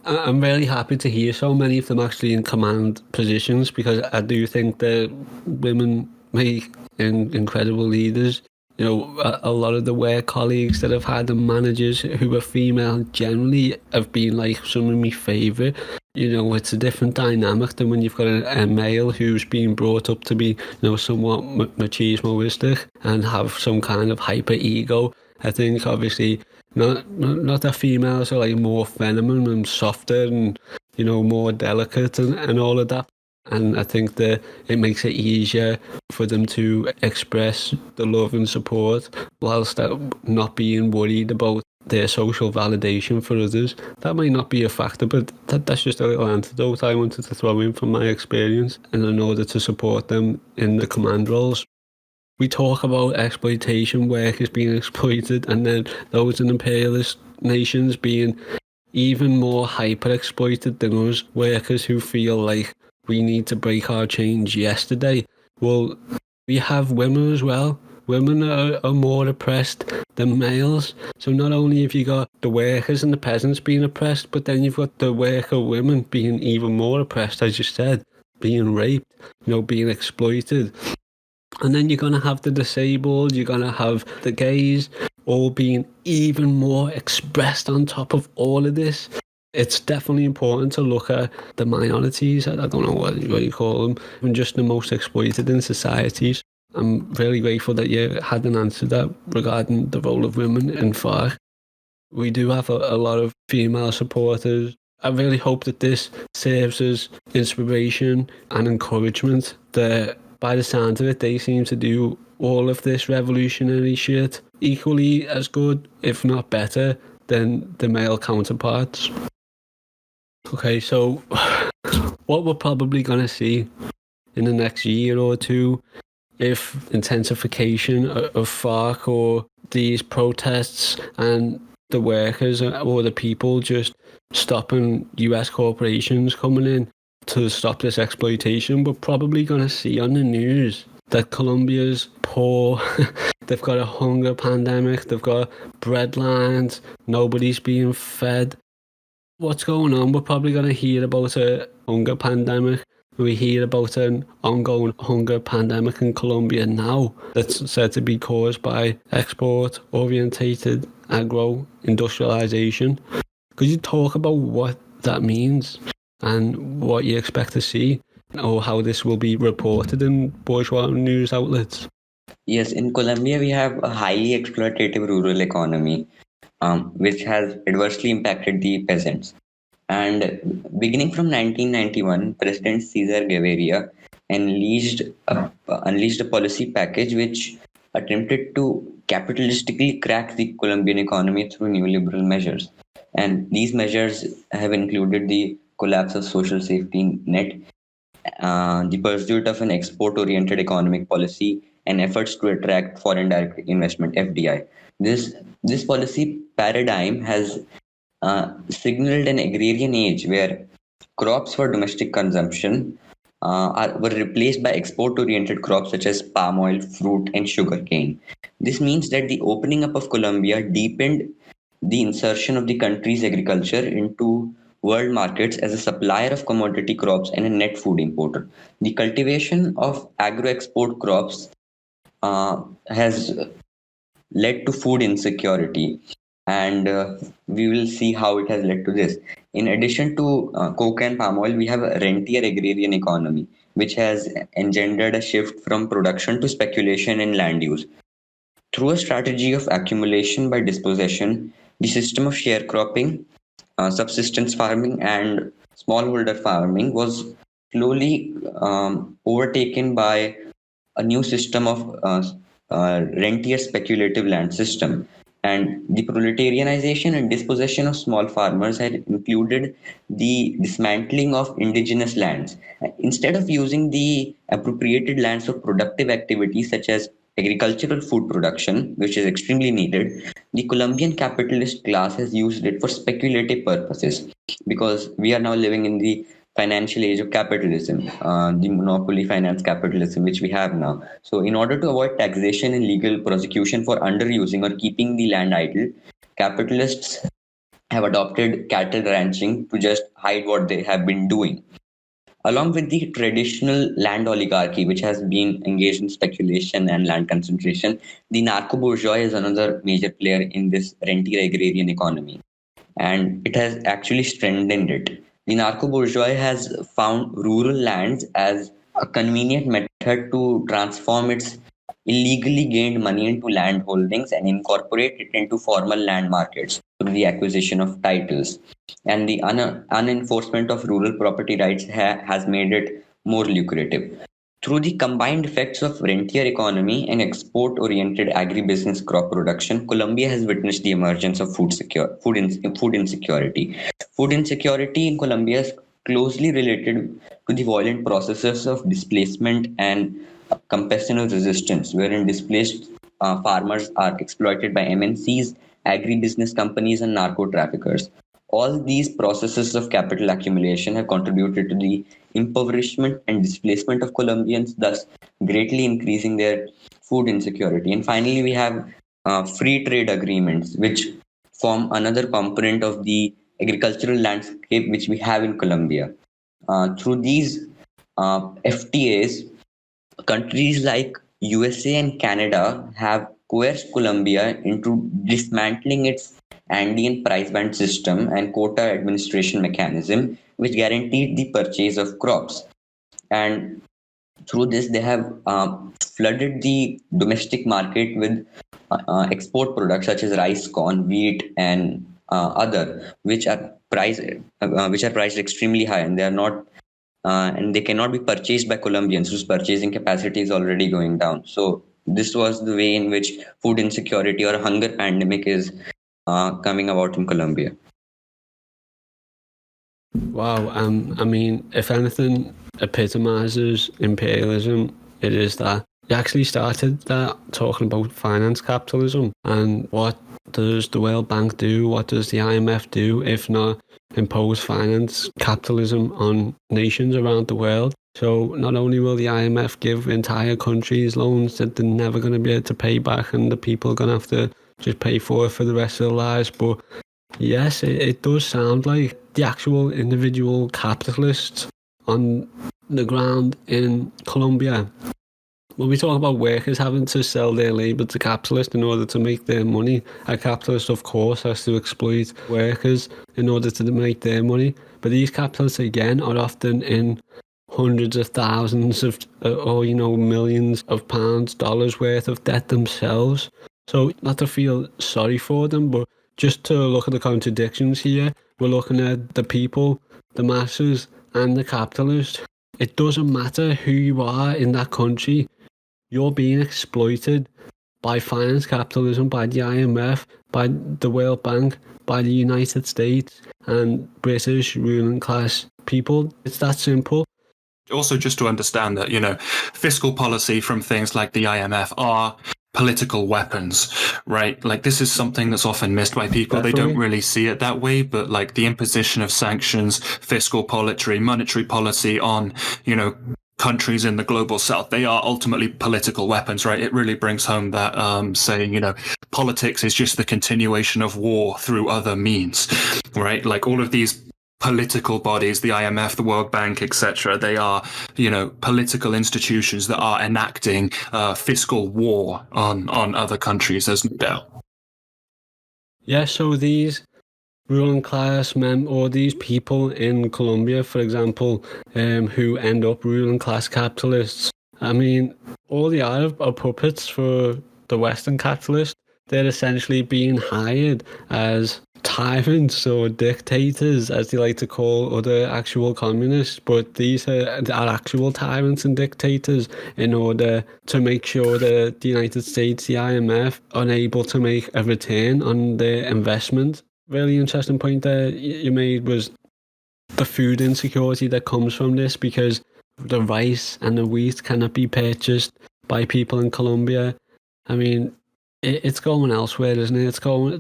I'm really happy to hear so many of them actually in command positions, because I do think that women make incredible leaders. A lot of the work colleagues that I've had and managers who are female generally have been like some of my favourite. It's a different dynamic than when you've got a male who's been brought up to be, somewhat machismoistic and have some kind of hyper ego. I think obviously not that females are like more feminine and softer and, more delicate and all of that. And I think that it makes it easier for them to express the love and support whilst not being worried about their social validation for others. That might not be a factor, but that's just a little antidote I wanted to throw in from my experience, and in order to support them in the command roles. We talk about exploitation, workers being exploited, and then those in imperialist nations being even more hyper-exploited than us, workers who feel like we need to break our chains yesterday. Well, we have women as well. Women are more oppressed than males. So not only have you got the workers and the peasants being oppressed, but then you've got the worker women being even more oppressed, as you said, being raped, being exploited. And then you're going to have the disabled, you're going to have the gays, all being even more expressed on top of all of this. It's definitely important to look at the minorities, I don't know what you call them, and just the most exploited in societies. I'm really grateful that you had an answer that regarding the role of women in FARC. We do have a lot of female supporters. I really hope that this serves as inspiration and encouragement that by the sound of it, they seem to do all of this revolutionary shit equally as good, if not better, than the male counterparts. Okay, so what we're probably going to see in the next year or two, if intensification of FARC or these protests and the workers or the people just stopping US corporations coming in to stop this exploitation, we're probably going to see on the news that Colombia's poor, they've got a hunger pandemic, they've got bread lines, nobody's being fed. What's going on? We're probably going to hear about a hunger pandemic. We hear about an ongoing hunger pandemic in Colombia now that's said to be caused by export-orientated agro-industrialization. Could you talk about what that means and what you expect to see, or how this will be reported in bourgeois news outlets? Yes, in Colombia, we have a highly exploitative rural economy, which has adversely impacted the peasants. And beginning from 1991, President Cesar Gaviria unleashed a policy package which attempted to capitalistically crack the Colombian economy through neoliberal measures. And these measures have included the collapse of social safety net, the pursuit of an export-oriented economic policy, and efforts to attract foreign direct investment (FDI). This policy paradigm has signaled an agrarian age where crops for domestic consumption were replaced by export-oriented crops such as palm oil, fruit, and sugarcane. This means that the opening up of Colombia deepened the insertion of the country's agriculture into world markets as a supplier of commodity crops and a net food importer. The cultivation of agro-export crops has led to food insecurity, and we will see how it has led to this. In addition to coke and palm oil, we have a rentier agrarian economy, which has engendered a shift from production to speculation and land use. Through a strategy of accumulation by dispossession, the system of sharecropping, subsistence farming, and smallholder farming was slowly overtaken by a new system of rentier speculative land system. And the proletarianization and dispossession of small farmers had included the dismantling of indigenous lands. Instead of using the appropriated lands for productive activities such as agricultural food production, which is extremely needed, the Colombian capitalist class has used it for speculative purposes, because we are now living in the financial age of capitalism, the monopoly finance capitalism, which we have now. So in order to avoid taxation and legal prosecution for underusing or keeping the land idle, capitalists have adopted cattle ranching to just hide what they have been doing. Along with the traditional land oligarchy, which has been engaged in speculation and land concentration, the narco-bourgeois is another major player in this rentier agrarian economy, and it has actually strengthened it. The narco-bourgeois has found rural lands as a convenient method to transform its illegally gained money into land holdings and incorporate it into formal land markets through the acquisition of titles. And the unenforcement of rural property rights has made it more lucrative. Through the combined effects of rentier economy and export-oriented agribusiness crop production, Colombia has witnessed the emergence of food insecurity. Food insecurity in Colombia is closely related to the violent processes of displacement and campesino resistance, wherein displaced farmers are exploited by MNCs, agribusiness companies, and narco-traffickers. All these processes of capital accumulation have contributed to the impoverishment and displacement of Colombians, thus greatly increasing their food insecurity. And finally, we have free trade agreements, which form another component of the agricultural landscape which we have in Colombia. Through these FTAs, countries like USA and Canada have coerced Colombia into dismantling its Andean price band system and quota administration mechanism, which guaranteed the purchase of crops. And Through this, they have flooded the domestic market with export products such as rice, corn, wheat, and other, which are priced extremely high, and they are not, and they cannot be purchased by Colombians whose purchasing capacity is already going down. So this was the way in which food insecurity or hunger pandemic is coming about in Colombia. Wow, I mean, if anything epitomizes imperialism, it is that you actually started that talking about finance capitalism. And what does the World Bank do? What does the IMF do if not impose finance capitalism on nations around the world? So not only will the IMF give entire countries loans that they're never going to be able to pay back and the people are going to have to just pay for it for the rest of their lives, but yes, it does sound like the actual individual capitalists on the ground in Colombia. When we talk about workers having to sell their labour to capitalists in order to make their money, a capitalist, of course, has to exploit workers in order to make their money. But these capitalists, again, are often in hundreds of thousands of, or millions of pounds, dollars worth of debt themselves. So not to feel sorry for them, but just to look at the contradictions here, we're looking at the people, the masses, and the capitalists. It doesn't matter who you are in that country, you're being exploited by finance capitalism, by the IMF, by the World Bank, by the United States, and British ruling class people. It's that simple. Also, just to understand that, fiscal policy from things like the IMF are political weapons, right? Like, this is something that's often missed by people. Definitely. They don't really see it that way, but like the imposition of sanctions, fiscal policy, monetary policy on, countries in the global south, they are ultimately political weapons, right? It really brings home that saying, politics is just the continuation of war through other means, right? Like all of these political bodies, the IMF, the World Bank, etc., they are, political institutions that are enacting fiscal war on other countries, there's no doubt. Yeah, so these ruling class men, or these people in Colombia, for example, who end up ruling class capitalists, I mean, all they are puppets for the Western capitalists. They're essentially being hired as tyrants or dictators, as they like to call other actual communists, but these are actual tyrants and dictators in order to make sure that the United States, the IMF, are unable to make a return on their investment. Really interesting point there you made was the food insecurity that comes from this, because the rice and the wheat cannot be purchased by people in Colombia. I mean, it's going elsewhere, isn't it? It's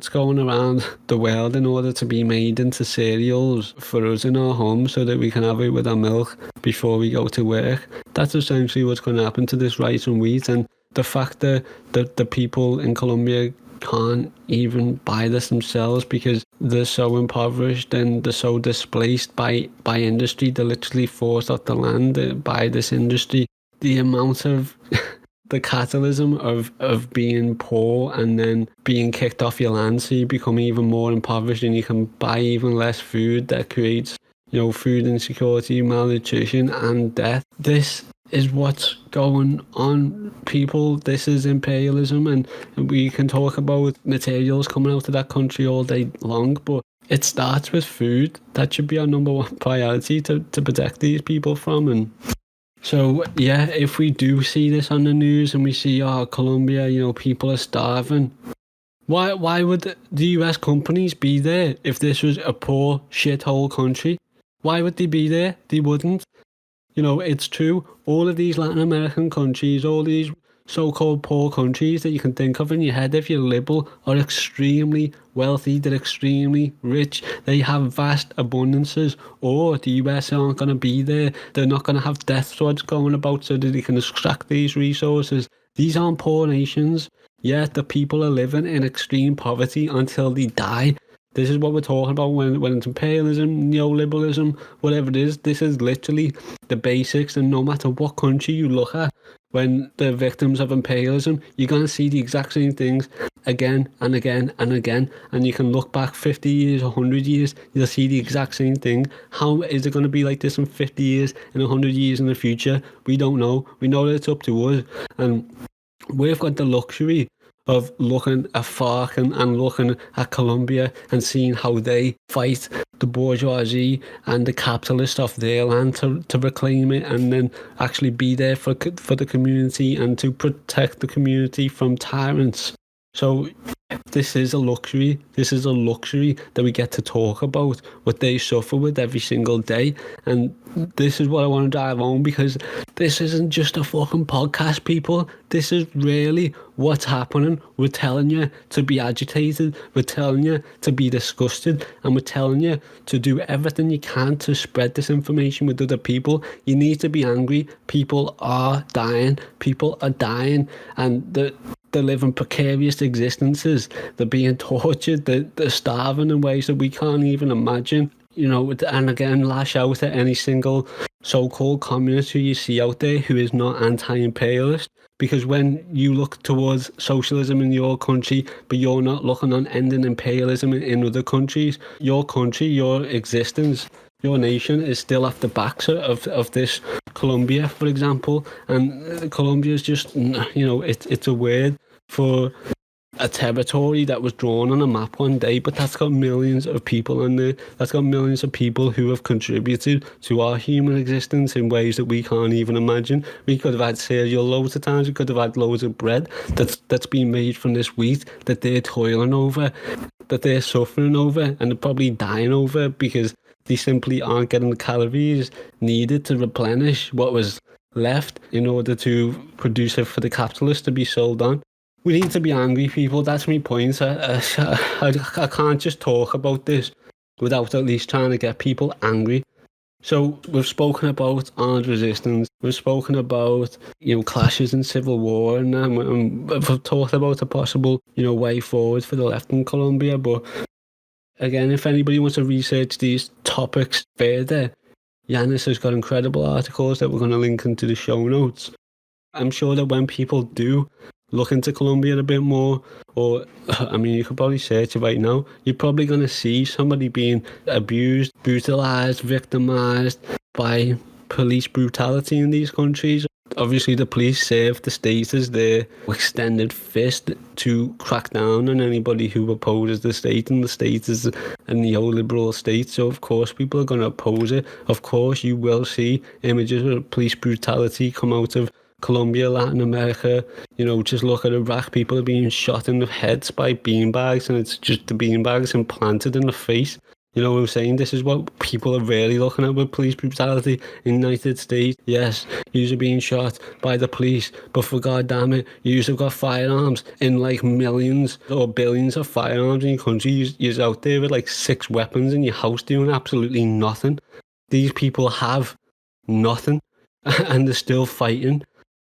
going around the world in order to be made into cereals for us in our homes so that we can have it with our milk before we go to work. That's essentially what's going to happen to this rice and wheat. And the fact that the people in Colombia can't even buy this themselves because they're so impoverished and they're so displaced by industry. They're literally forced off the land by this industry. The amount of the catalysm of being poor and then being kicked off your land, so you become even more impoverished and you can buy even less food, that creates, food insecurity, malnutrition, and death. This is what's going on, people. This is imperialism, and we can talk about materials coming out of that country all day long, but it starts with food. That should be our number one priority to protect these people from. And so, yeah, if we do see this on the news and we see, Colombia, people are starving, why would the US companies be there if this was a poor shithole country? Why would they be there? They wouldn't. It's true. All of these Latin American countries, all these so-called poor countries that you can think of in your head if you're liberal, are extremely wealthy, they're extremely rich, they have vast abundances, or the US aren't going to be there. They're not going to have death squads going about so that they can extract these resources. These aren't poor nations, yet the people are living in extreme poverty until they die. This is what we're talking about when it's imperialism, neoliberalism, whatever it is. This is literally the basics, and no matter what country you look at, when they're victims of imperialism, you're going to see the exact same things again and again and again. And you can look back 50 years, 100 years, you'll see the exact same thing. How is it going to be like this in 50 years, in 100 years in the future? We don't know. We know that it's up to us. And we've got the luxury of looking at FARC and looking at Colombia and seeing how they fight the bourgeoisie and the capitalists off their land to reclaim it, and then actually be there for the community and to protect the community from tyrants. So this is a luxury. This is a luxury that we get to talk about what they suffer with every single day. And this is what I want to drive home, because this isn't just a fucking podcast, people. This is really what's happening. We're telling you to be agitated. We're telling you to be disgusted. And we're telling you to do everything you can to spread this information with other people. You need to be angry. People are dying. People are dying. And they're living precarious existences. They're being tortured. They're starving in ways that we can't even imagine. You know, and again, lash out at any single so-called communist who you see out there who is not anti-imperialist. Because when you look towards socialism in your country, but you're not looking on ending imperialism in other countries, your country, your existence, your nation is still at the backs of this Colombia, for example. And Colombia is just, you know, it's a word for a territory that was drawn on a map one day, but that's got millions of people in there. That's got millions of people who have contributed to our human existence in ways that we can't even imagine. We could have had cereal loads of times. We could have had loads of bread that's been made from this wheat that they're toiling over, that they're suffering over, and they're probably dying over because they simply aren't getting the calories needed to replenish what was left in order to produce it for the capitalists to be sold on. We need to be angry, people. That's my point. I can't just talk about this without at least trying to get people angry. So we've spoken about armed resistance. We've spoken about, you know, clashes and civil war, and we've talked about a possible, you know, way forward for the left in Colombia. But again, if anybody wants to research these topics further, Yanis has got incredible articles that we're going to link into the show notes. I'm sure that when people do look into Colombia a bit more, or, I mean, you could probably search it right now, you're probably going to see somebody being abused, brutalized, victimized by police brutality in these countries. Obviously, the police serve the state as their extended fist to crack down on anybody who opposes the state, and the state is a neoliberal state, so of course people are going to oppose it. Of course, you will see images of police brutality come out of Colombia, Latin America. You know, just look at Iraq. People are being shot in the heads by beanbags, and it's just the beanbags implanted in the face. You know what I'm saying? This is what people are really looking at with police brutality in the United States. Yes, you're being shot by the police, but for God damn it, you've got firearms in like millions or billions of firearms in your country. You're out there with like 6 weapons in your house doing absolutely nothing. These people have nothing, and they're still fighting.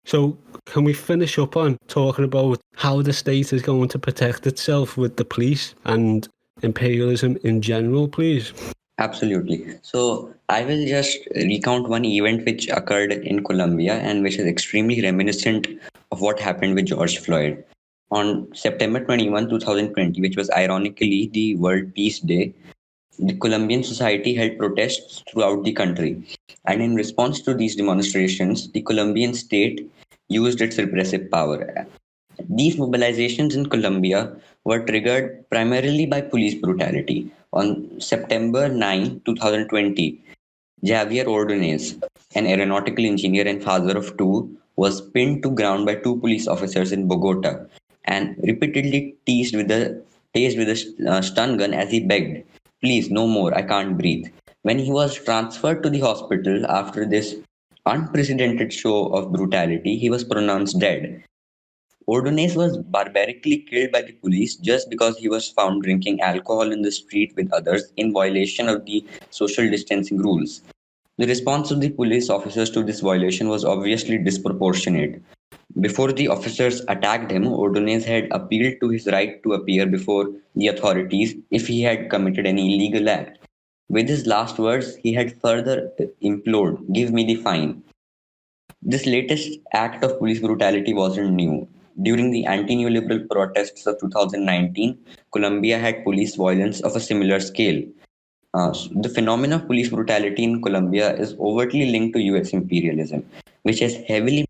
So can we finish up on talking about how the state is going to protect itself with the police and imperialism in general, please? Absolutely. So I will just recount one event which occurred in Colombia and which is extremely reminiscent of what happened with George Floyd. On September 21, 2020, which was ironically the World Peace Day, the Colombian society held protests throughout the country. And in response to these demonstrations, the Colombian state used its repressive power. These mobilizations in Colombia were triggered primarily by police brutality. On September 9, 2020, Javier Ordonez, an aeronautical engineer and father of 2, was pinned to ground by 2 police officers in Bogota and repeatedly tased with a stun gun as he begged, "Please, no more, I can't breathe." When he was transferred to the hospital after this unprecedented show of brutality, he was pronounced dead. Ordonez was barbarically killed by the police just because he was found drinking alcohol in the street with others in violation of the social distancing rules. The response of the police officers to this violation was obviously disproportionate. Before the officers attacked him, Ordonez had appealed to his right to appear before the authorities if he had committed any illegal act. With his last words, he had further implored, "Give me the fine." This latest act of police brutality wasn't new. During the anti-neoliberal protests of 2019, Colombia had police violence of a similar scale. The phenomenon of police brutality in Colombia is overtly linked to US imperialism, which has heavily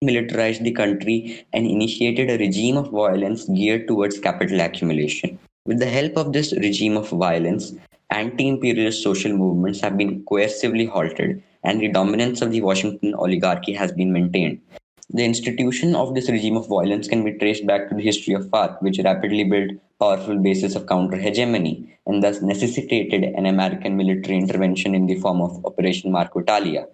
militarized the country and initiated a regime of violence geared towards capital accumulation. With the help of this regime of violence, anti-imperialist social movements have been coercively halted and the dominance of the Washington oligarchy has been maintained. The institution of this regime of violence can be traced back to the history of FARC, which rapidly built powerful bases of counter-hegemony and thus necessitated an American military intervention in the form of Operation Marco Italia.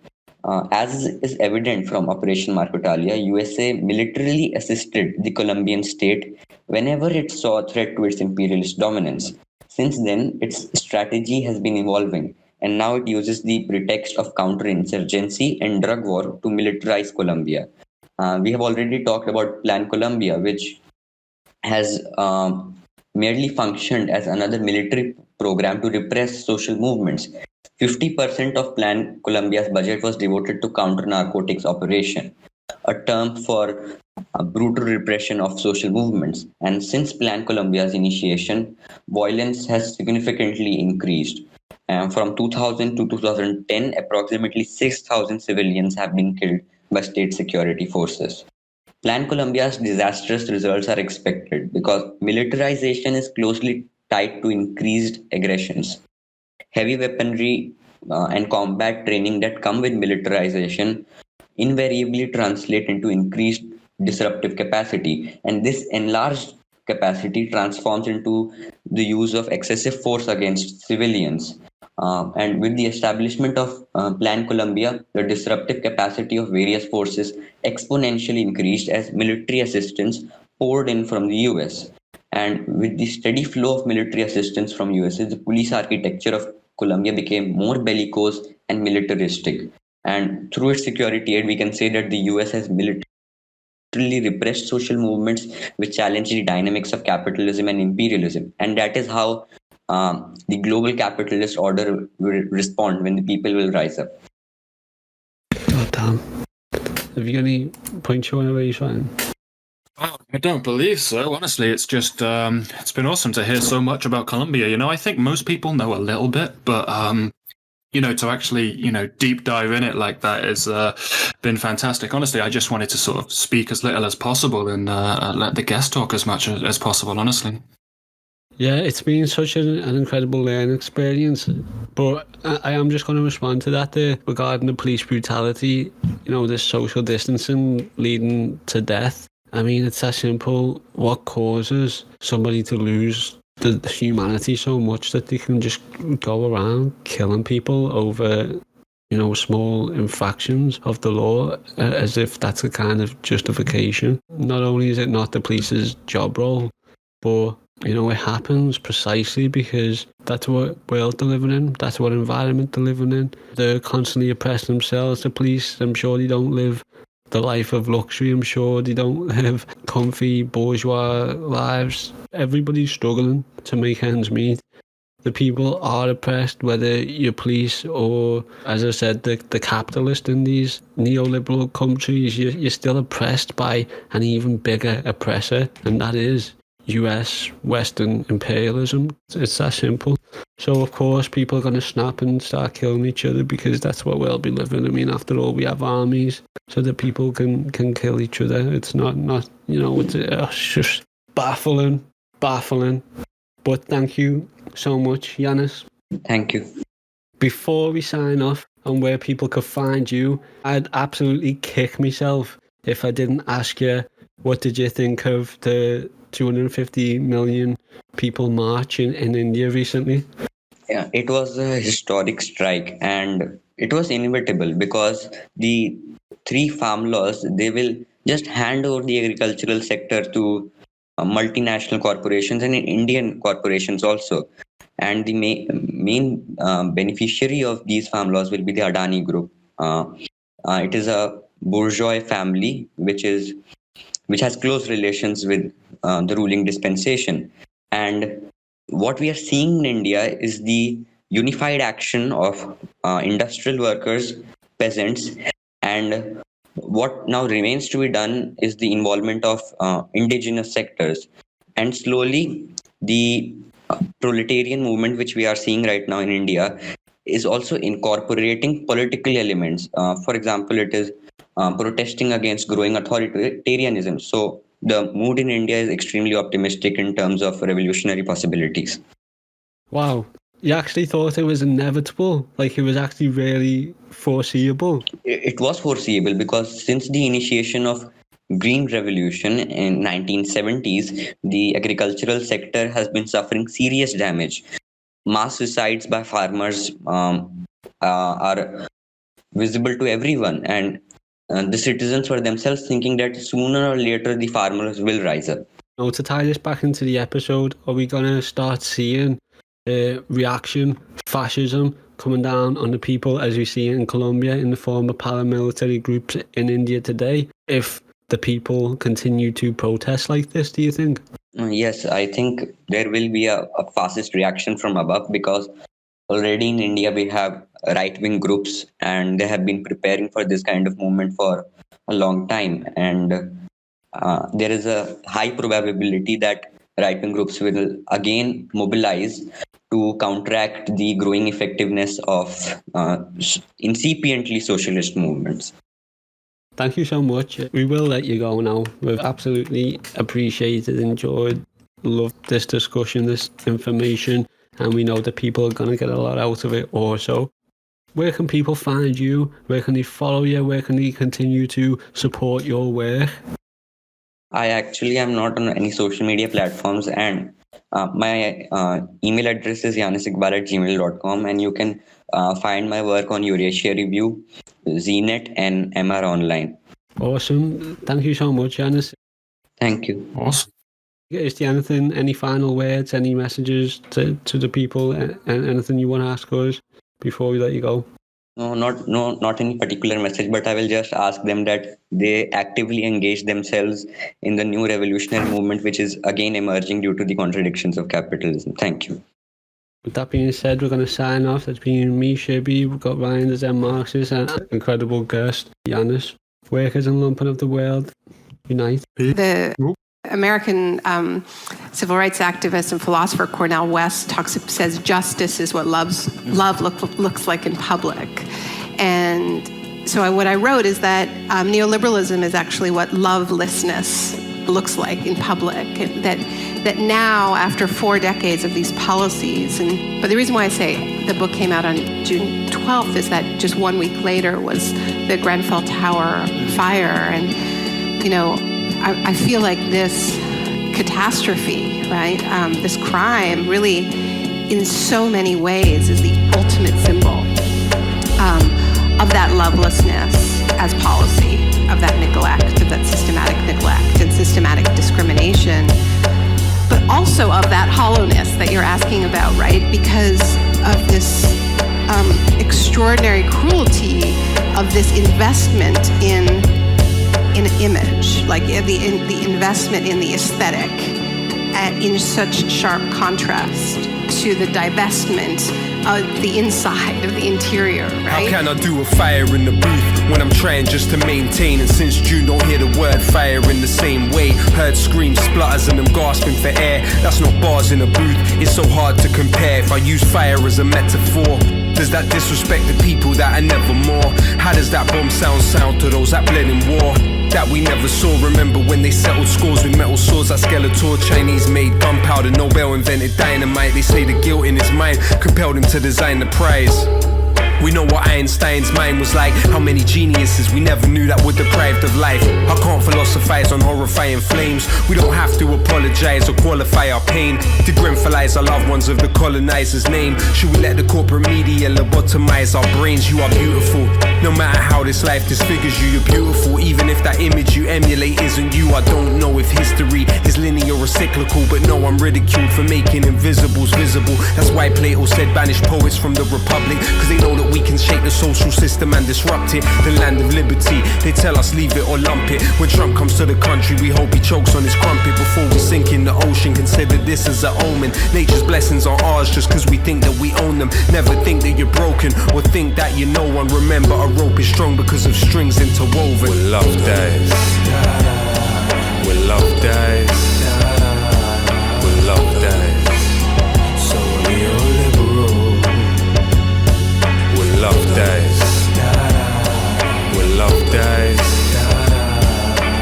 As is evident from Operation Marco Italia, USA militarily assisted the Colombian state whenever it saw a threat to its imperialist dominance. Since then, its strategy has been evolving, and now it uses the pretext of counterinsurgency and drug war to militarize Colombia. We have already talked about Plan Colombia, which has merely functioned as another military program to repress social movements. 50% of Plan Colombia's budget was devoted to counter-narcotics operation, a term for brutal repression of social movements. And since Plan Colombia's initiation, violence has significantly increased. From 2000 to 2010, approximately 6,000 civilians have been killed by state security forces. Plan Colombia's disastrous results are expected because militarization is closely tied to increased aggressions. Heavy weaponry and combat training that come with militarization invariably translate into increased disruptive capacity, and this enlarged capacity transforms into the use of excessive force against civilians. And with the establishment of Plan Colombia, the disruptive capacity of various forces exponentially increased as military assistance poured in from the US. And with the steady flow of military assistance from USA, the police architecture of Colombia became more bellicose and militaristic. And through its security aid, we can say that the US has militarily repressed social movements which challenge the dynamics of capitalism and imperialism. And that is how the global capitalist order will respond when the people will rise up. God damn. Have you got any points you want to raise, Ryan? I don't believe so. Honestly, it's just it's been awesome to hear so much about Colombia. You know, I think most people know a little bit, but you know, to actually, you know, deep dive in it like that has been fantastic. Honestly, I just wanted to sort of speak as little as possible and let the guest talk as much as possible, honestly. Yeah, it's been such an incredible learning experience, but I am just going to respond to that there regarding the police brutality, you know, this social distancing leading to death. I mean, it's that simple. What causes somebody to lose the humanity so much that they can just go around killing people over, you know, small infractions of the law, as if that's a kind of justification? Not only is it not the police's job role, but, you know, it happens precisely because that's what world they're living in, that's what environment they're living in. They're constantly oppressing themselves, the police. I'm sure they don't live the life of luxury. I'm sure they don't live comfy bourgeois lives. Everybody's struggling to make ends meet. The people are oppressed, whether you're police or, as I said, the capitalist in these neoliberal countries. You're still oppressed by an even bigger oppressor, and that is US Western imperialism. It's that simple. So of course people are going to snap and start killing each other because that's what we'll be living. I mean, after all, we have armies so that people can kill each other. It's not you know, it's just baffling. But thank you so much, Yanis. Thank you. Before we sign off on where people could find you, I'd absolutely kick myself if I didn't ask you, what did you think of the 250 million people march in India recently? Yeah, it was a historic strike and it was inevitable because the three farm laws, they will just hand over the agricultural sector to multinational corporations and Indian corporations also. And the main beneficiary of these farm laws will be the Adani Group. It is a bourgeois family which has close relations with the ruling dispensation. And what we are seeing in India is the unified action of industrial workers, peasants, And what now remains to be done is the involvement of indigenous sectors. And slowly, the proletarian movement, which we are seeing right now in India, is also incorporating political elements. For example, it is protesting against growing authoritarianism. So the mood in India is extremely optimistic in terms of revolutionary possibilities. Wow. You actually thought it was inevitable? Like it was actually really foreseeable? It was foreseeable because since the initiation of Green Revolution in 1970s, the agricultural sector has been suffering serious damage. Mass suicides by farmers are visible to everyone, and the citizens were themselves thinking that sooner or later the farmers will rise up. Now, to tie this back into the episode, are we going to start seeing reaction, fascism coming down on the people as we see it in Colombia in the form of paramilitary groups in India today, if the people continue to protest like this, do you think? Yes, I think there will be a fascist reaction from above, because already in India we have right-wing groups and they have been preparing for this kind of movement for a long time, and there is a high probability that right-wing groups will again mobilize to counteract the growing effectiveness of incipiently socialist movements. Thank you so much. We will let you go now. We've absolutely appreciated, enjoyed, loved this discussion, this information, and we know that people are going to get a lot out of it also. Where can people find you? Where can they follow you? Where can they continue to support your work? I actually am not on any social media platforms, and my email address is yanisiqbal@gmail.com, and you can find my work on Eurasia Review, ZNet, and MR Online. Awesome. Thank you so much, Yanis. Thank you. Awesome. Is there anything, any final words, any messages to the people, and anything you want to ask us before we let you go? No, not any particular message, but I will just ask them that they actively engage themselves in the new revolutionary movement, which is again emerging due to the contradictions of capitalism. Thank you. With that being said, we're going to sign off. That's been me, Shibby. We've got Ryan, the ZenMarxist, and an incredible guest, Yanis. Workers and Lumpen of the world, unite. The American civil rights activist and philosopher Cornel West says justice is what love looks like in public. And so what I wrote is that neoliberalism is actually what lovelessness looks like in public. And that now, after 4 decades of these policies, but the reason why I say the book came out on June 12th is that just 1 week later was the Grenfell Tower fire. And, you know, I feel like this catastrophe, right, this crime really, in so many ways, is the ultimate symbol of that lovelessness as policy, of that neglect, of that systematic neglect and systematic discrimination, but also of that hollowness that you're asking about, right, because of this extraordinary cruelty of this investment in image, like the investment in the aesthetic, in such sharp contrast to the divestment of the inside, of the interior, right? How can I do a fire in the booth when I'm trying just to maintain? And since June, don't hear the word fire in the same way. Heard screams, splutters, and them gasping for air. That's not bars in a booth, it's so hard to compare. If I use fire as a metaphor, does that disrespect the people that are never more? How does that bomb sound to those that bled in war? That we never saw. Remember when they settled scores with metal swords like Skeletor? Chinese made gunpowder, Nobel invented dynamite. They say the guilt in his mind compelled him to design the prize. We know what Einstein's mind was like. How many geniuses we never knew that were deprived of life. I can't philosophize on horrifying flames. We don't have to apologize or qualify our pain to Grenfellize our loved ones of the colonizer's name. Should we let the corporate media lobotomize our brains? You are beautiful. No matter how this life disfigures you, you're beautiful. Even if that image you emulate isn't you. I don't know if history is linear or cyclical, but no, I'm ridiculed for making invisibles visible. That's why Plato said banish poets from the Republic, cause they know that that we can shake the social system and disrupt it. The land of liberty, they tell us leave it or lump it. When Trump comes to the country, we hope he chokes on his crumpet before we sink in the ocean. Consider this as an omen. Nature's blessings are ours just cause we think that we own them. Never think that you're broken or think that you're no one. Remember, a rope is strong because of strings interwoven. We'll love days. We'll love days. We'll love days. So neoliberal. We'll love days. We'll love days.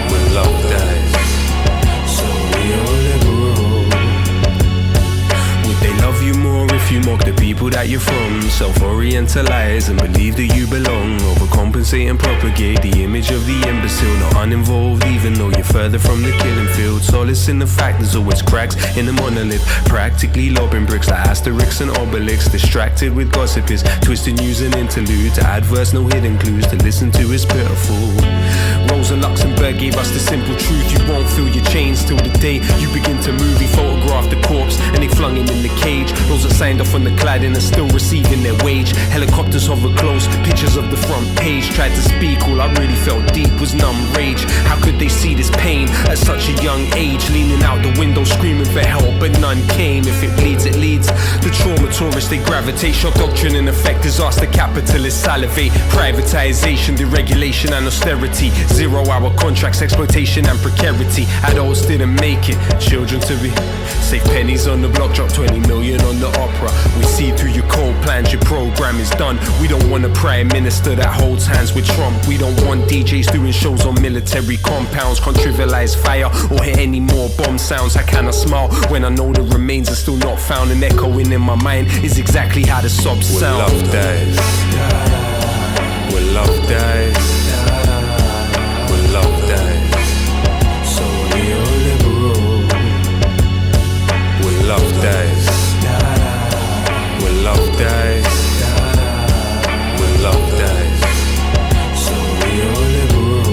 We'll love days. So neoliberal. Would they love you more if you mock the people that you're from? Self-orientalize and believe that you belong. Overcompensate and propagate the image of the imbecile, not uninvolved even though you're further from the killing field. Solace in the fact there's always cracks in the monolith, practically lobbing bricks like Asterix and Obelix. Distracted with gossip is twisted news and interludes. Adverse, no hidden clues to listen to is pitiful. Rosa Luxemburg gave us the simple truth: you won't feel your chains till the day you begin to move. He photographed the corpse and they flung him in the cage. Those that signed off on the cladding are still receiving their wage. Helicopters hover close, pictures of the front page. Tried to speak, all I really felt deep was numb rage. How could they see this pain at such a young age? Leaning out the window screaming for help, but none came. If it bleeds, it leads. The trauma tourists, they gravitate. Shock doctrine in effect, disaster capitalists salivate. Privatization, deregulation and austerity. 0-hour contracts, exploitation and precarity. Adults didn't make it, children to be. Save pennies on the block, drop 20 million on the opera. We see through your cold plans, your program is done. We don't want a prime minister that holds hands with Trump. We don't want DJs doing shows on military compounds, contrivialize fire or hear any more bomb sounds. I cannot smile when I know the remains are still not found, and echoing in my mind is exactly how the sobs sound. We'll love days. We'll love days. We'll love days. So neoliberal. We'll love days. We'll love days. We'll love days. So neoliberal.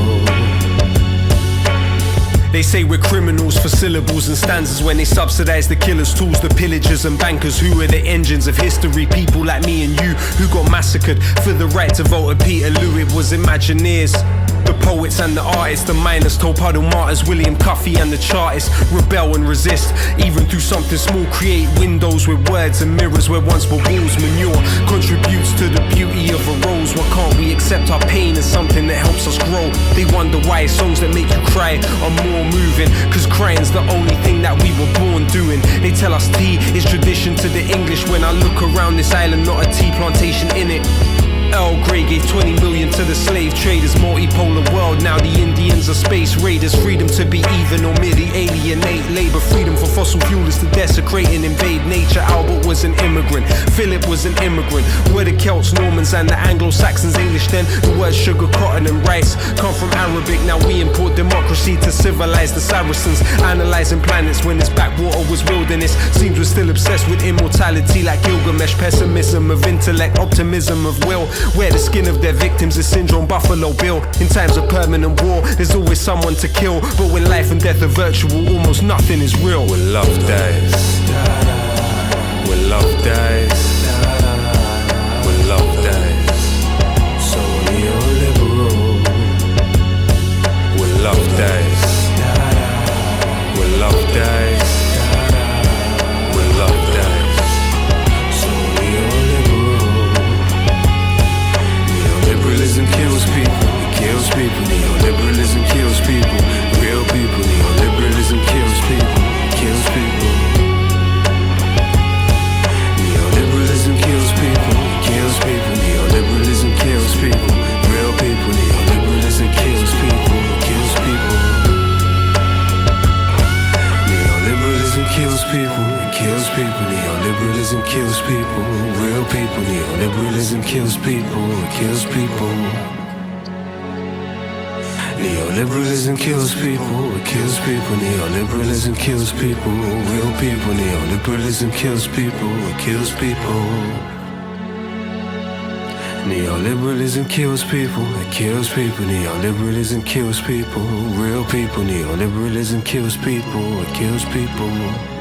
They say we're criminals for syllables and stanzas when they subsidize the killers' tools, the pillagers and bankers who are the engines of history. People like me and you who got massacred for the right to vote. Peter Lou, it was Imagineers. The poets and the artists, the miners, told puddle martyrs, William Cuffey and the chartists. Rebel and resist, even through something small. Create windows with words and mirrors where once were walls. Manure contributes to the beauty of a rose. Why can't we accept our pain as something that helps us grow? They wonder why songs that make you cry are more moving, cause crying's the only thing that we were born doing. They tell us tea is tradition to the English. When I look around this island, not a tea plantation in it. Earl Grey gave 20 million to the slave traders. Multipolar world, now the Indians are space raiders. Freedom to be even or merely alienate labor. Freedom for fossil fuels to desecrate and invade nature. Albert was an immigrant, Philip was an immigrant. Were the Celts, Normans and the Anglo-Saxons English then? The words sugar, cotton and rice come from Arabic. Now we import democracy to civilize the Saracens. Analyzing planets when this backwater was wilderness. Seems we're still obsessed with immortality like Gilgamesh. Pessimism of intellect, optimism of will. Wear the skin of their victims is syndrome Buffalo Bill. In times of permanent war, there's always someone to kill. But when life and death are virtual, almost nothing is real. We'll love days. We'll love days. We'll love days. So neoliberal. We'll love days. We'll love days. We'll love days. So neoliberal. Neoliberalism kills people, it kills people. Neoliberalism kills people, real people. Neoliberalism kills people, it kills people. Neoliberalism kills people, it kills people. Neoliberalism kills people, real people. Neoliberalism kills people, it kills people. Neoliberalism kills people, it kills people. Neoliberalism kills people, real people. Neoliberalism kills people, it kills people. Neoliberalism kills people, it kills people. Neoliberalism kills people, real people. Neoliberalism kills people, it kills people. Neoliberalism kills people, it kills people. Neoliberalism kills people, real people. Neoliberalism kills people, it kills people.